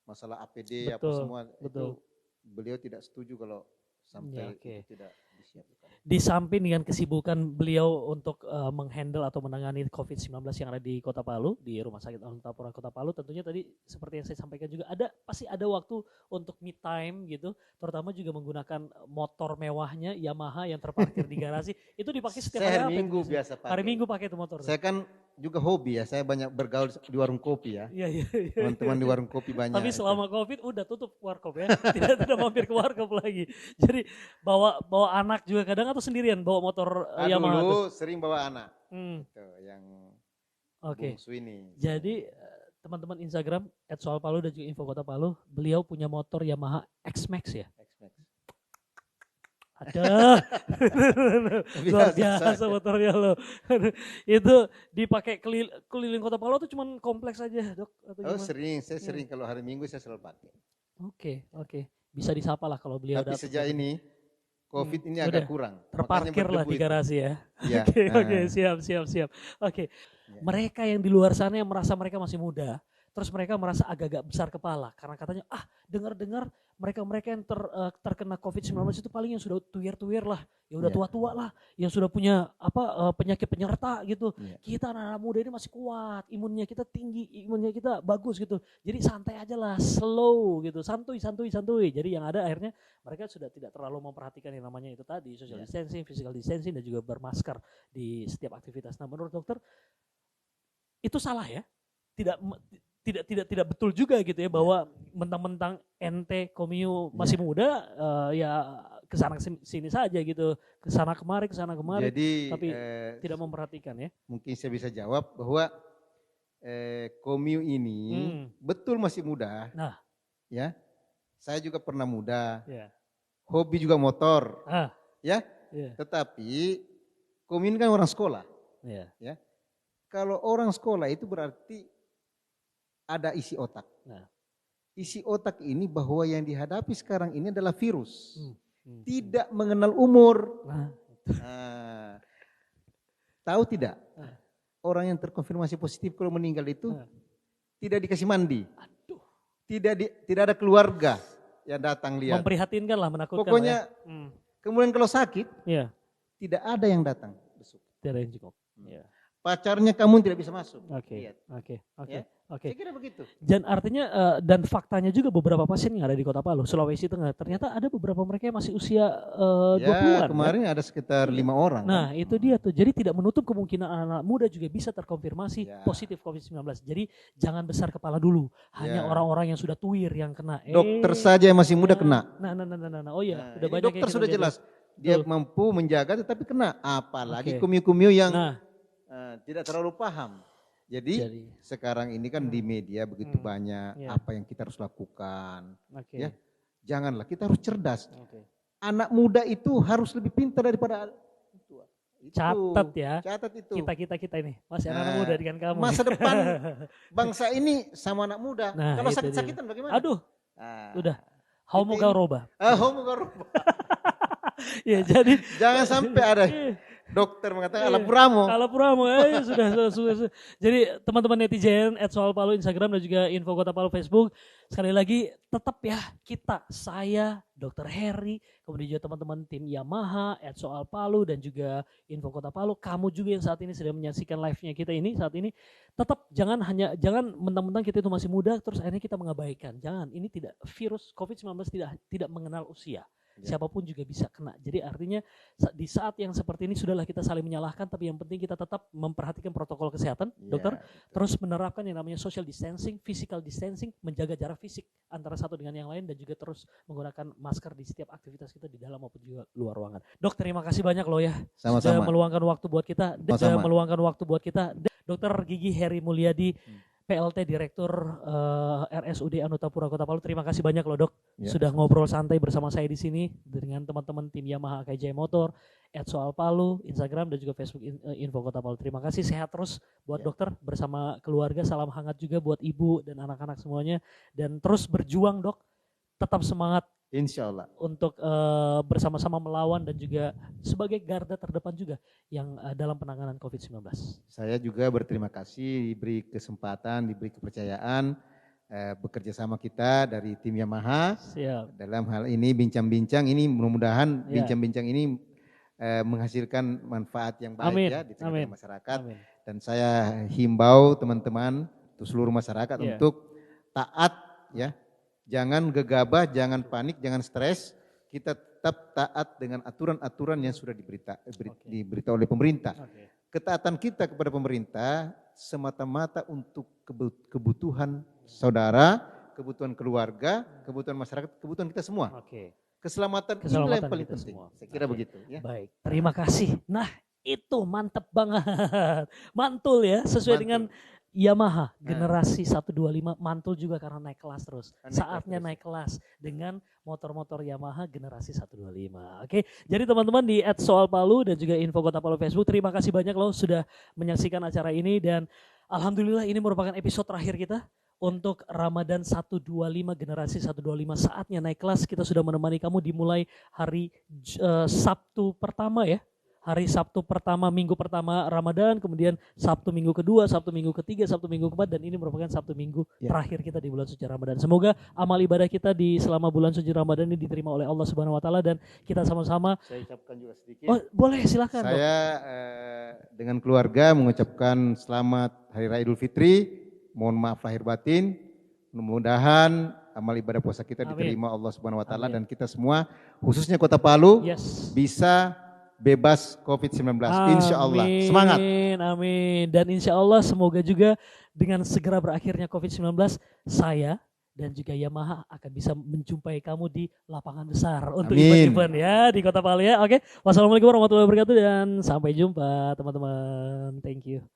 masalah APD apa semua, itu beliau tidak setuju kalau sampai itu tidak disiapkan. Di samping dengan kesibukan beliau untuk menghandle atau menangani COVID-19 yang ada di Kota Palu, di Rumah Sakit Anutapura Kota Palu, tentunya tadi seperti yang saya sampaikan juga pasti ada waktu untuk me time gitu, terutama juga menggunakan motor mewahnya Yamaha yang terparkir di garasi. Itu dipakai setiap hari. Hari Minggu biasa pakai. Hari Minggu pakai itu motor. Saya kan juga hobi ya, saya banyak bergaul di warung kopi ya. Iya. Teman-teman di warung kopi banyak. Tapi selama COVID udah tutup warkop ya, tidak mampir ke warkop lagi. Jadi bawa anak juga kadang atau sendirian bawa motor Yamaha? Dulu sering bawa anak. Itu yang bungsu ini. Jadi teman-teman Instagram @soalpalu dan juga Info Kota Palu, beliau punya motor Yamaha X-Max ya? X-Max. Ada. Luar biasa motornya loh. Itu dipakai keliling Kota Palu atau cuman kompleks aja, Dok? Atau sering. Saya sering kalau hari Minggu saya selalu pakai. Oke. Bisa disapa lah kalau beliau datang. Tapi sejak ini COVID ini agak kurang. Terparkir lah di garasi ya. Ya. Oke, siap. Oke. Mereka yang di luar sana yang merasa mereka masih muda, terus mereka merasa agak-agak besar kepala karena katanya dengar-dengar mereka-mereka yang terkena COVID-19 itu paling yang sudah tuir-tuir lah, yang udah tua-tua lah, yang sudah punya penyakit penyerta gitu. Kita anak-anak muda ini masih kuat, imunnya kita tinggi, imunnya kita bagus gitu. Jadi santai aja lah, slow gitu, santuy. Jadi yang ada akhirnya mereka sudah tidak terlalu memperhatikan yang namanya itu tadi, social distancing, physical distancing, dan juga bermasker di setiap aktivitas. Nah, menurut dokter itu salah ya? Tidak betul juga gitu ya, bahwa mentang-mentang ente Komio masih muda ya kesana sini saja gitu, kesana kemari Jadi, tapi tidak memperhatikan ya. Mungkin saya bisa jawab bahwa Komio ini betul masih muda. Nah, ya, saya juga pernah muda, ya. Hobi juga motor, ya. Tetapi Komio ini kan orang sekolah, ya. Kalau orang sekolah itu berarti ada isi otak. Nah, isi otak ini bahwa yang dihadapi sekarang ini adalah virus, tidak mengenal umur. Tahu tidak? Orang yang terkonfirmasi positif kalau meninggal itu tidak dikasih mandi, tidak ada keluarga yang datang lihat. Memprihatinkan lah, menakutkan. Pokoknya, kemudian kalau sakit, tidak ada yang datang besok. Tidak ada yang cukup. Pacarnya kamu tidak bisa masuk. Oke. Saya kira begitu. Dan artinya dan faktanya juga beberapa pasien yang ada di Kota Palu, Sulawesi Tengah, ternyata ada beberapa mereka yang masih usia 20-an. Kemarin ada sekitar 5 orang. Nah, itu dia tuh. Jadi tidak menutup kemungkinan anak-anak muda juga bisa terkonfirmasi positif COVID-19. Jadi jangan besar kepala dulu. Hanya orang-orang yang sudah tuir yang kena. Dokter saja yang masih muda kena. Nah. Oh iya, udah banyak dokter sudah jelas. Dia mampu menjaga tetapi kena. Apalagi kumio-kumio yang tidak terlalu paham. Jadi sekarang ini kan di media begitu banyak apa yang kita harus lakukan. Ya, janganlah, kita harus cerdas. Anak muda itu harus lebih pintar daripada tua. Catat itu. Kita ini masih anak muda dengan kamu. Masa depan bangsa ini sama anak muda. Kalau sakit-sakitan bagaimana? Udah. Homo garoba. Ya, jadi jangan sampai ada dokter mengatakan Alapuramo. Sudah. Jadi teman-teman netizen @soalpalu Instagram dan juga Info Kota Palu Facebook, sekali lagi tetap ya saya Dr. Heri, kemudian juga teman-teman tim Yamaha @soalpalu dan juga Info Kota Palu, kamu juga yang saat ini sedang menyaksikan live-nya kita ini saat ini, tetap jangan mentang-mentang kita itu masih muda terus akhirnya kita mengabaikan. Jangan, ini tidak, virus COVID-19 tidak mengenal usia. Siapapun juga bisa kena. Jadi artinya di saat yang seperti ini sudahlah kita saling menyalahkan, tapi yang penting kita tetap memperhatikan protokol kesehatan, dokter. Terus menerapkan yang namanya social distancing, physical distancing, menjaga jarak fisik antara satu dengan yang lain, dan juga terus menggunakan masker di setiap aktivitas kita di dalam maupun juga luar ruangan. Dok, terima kasih banyak loh ya. Sama-sama. Sudah meluangkan waktu buat kita. Dokter Gigi Heri Mulyadi, PLT Direktur RSUD Anutapura Kota Palu. Terima kasih banyak loh dok, sudah ngobrol santai bersama saya di sini dengan teman-teman tim Yamaha KJ Motor, @soalpalu, Instagram dan juga Facebook Info Kota Palu. Terima kasih, sehat terus buat dokter bersama keluarga, salam hangat juga buat ibu dan anak-anak semuanya, dan terus berjuang dok, tetap semangat. Insya Allah. Untuk bersama-sama melawan dan juga sebagai garda terdepan juga yang dalam penanganan COVID-19. Saya juga berterima kasih diberi kesempatan, diberi kepercayaan bekerja sama kita dari tim Yamaha. Siap. Dalam hal ini bincang-bincang ini, mudah-mudahan bincang-bincang ini menghasilkan manfaat yang baik di tengah masyarakat. Amin. Dan saya himbau teman-teman, seluruh masyarakat untuk taat ya. Jangan gegabah, jangan panik, jangan stres. Kita tetap taat dengan aturan-aturan yang sudah diberitahu oleh pemerintah. Ketaatan kita kepada pemerintah semata-mata untuk kebutuhan saudara, kebutuhan keluarga, kebutuhan masyarakat, kebutuhan kita semua. Keselamatan inilah yang paling penting. Saya kira begitu. Ya. Baik, terima kasih. Nah itu mantep banget. Mantul ya, sesuai dengan Yamaha generasi 125, mantul juga karena naik kelas terus. Saatnya naik kelas dengan motor-motor Yamaha generasi 125. Oke, jadi teman-teman di @soalpalu dan juga Info Kota Palu Facebook, terima kasih banyak loh sudah menyaksikan acara ini, dan alhamdulillah ini merupakan episode terakhir kita untuk Ramadan 125 generasi 125. Saatnya naik kelas, kita sudah menemani kamu dimulai hari Sabtu pertama ya. hari Sabtu pertama, minggu pertama Ramadan, kemudian Sabtu minggu kedua, Sabtu minggu ketiga, Sabtu minggu keempat, dan ini merupakan Sabtu minggu terakhir kita di bulan suci Ramadan. Semoga amal ibadah kita di selama bulan suci Ramadan ini diterima oleh Allah Subhanahu wa taala dan kita sama-sama. Saya ucapkan juga sedikit. Oh, boleh silakan. Saya dengan keluarga mengucapkan selamat Hari Raya Idul Fitri. Mohon maaf lahir batin. Mudah-mudahan amal ibadah puasa kita diterima Allah Subhanahu wa taala dan kita semua khususnya Kota Palu bisa bebas COVID-19. Insya Allah. Semangat. Amin. Dan insya Allah semoga juga dengan segera berakhirnya COVID-19 saya dan juga Yamaha akan bisa menjumpai kamu di lapangan besar untuk event-event ya di Kota Palu ya. Oke. Wassalamualaikum warahmatullahi wabarakatuh dan sampai jumpa teman-teman. Thank you.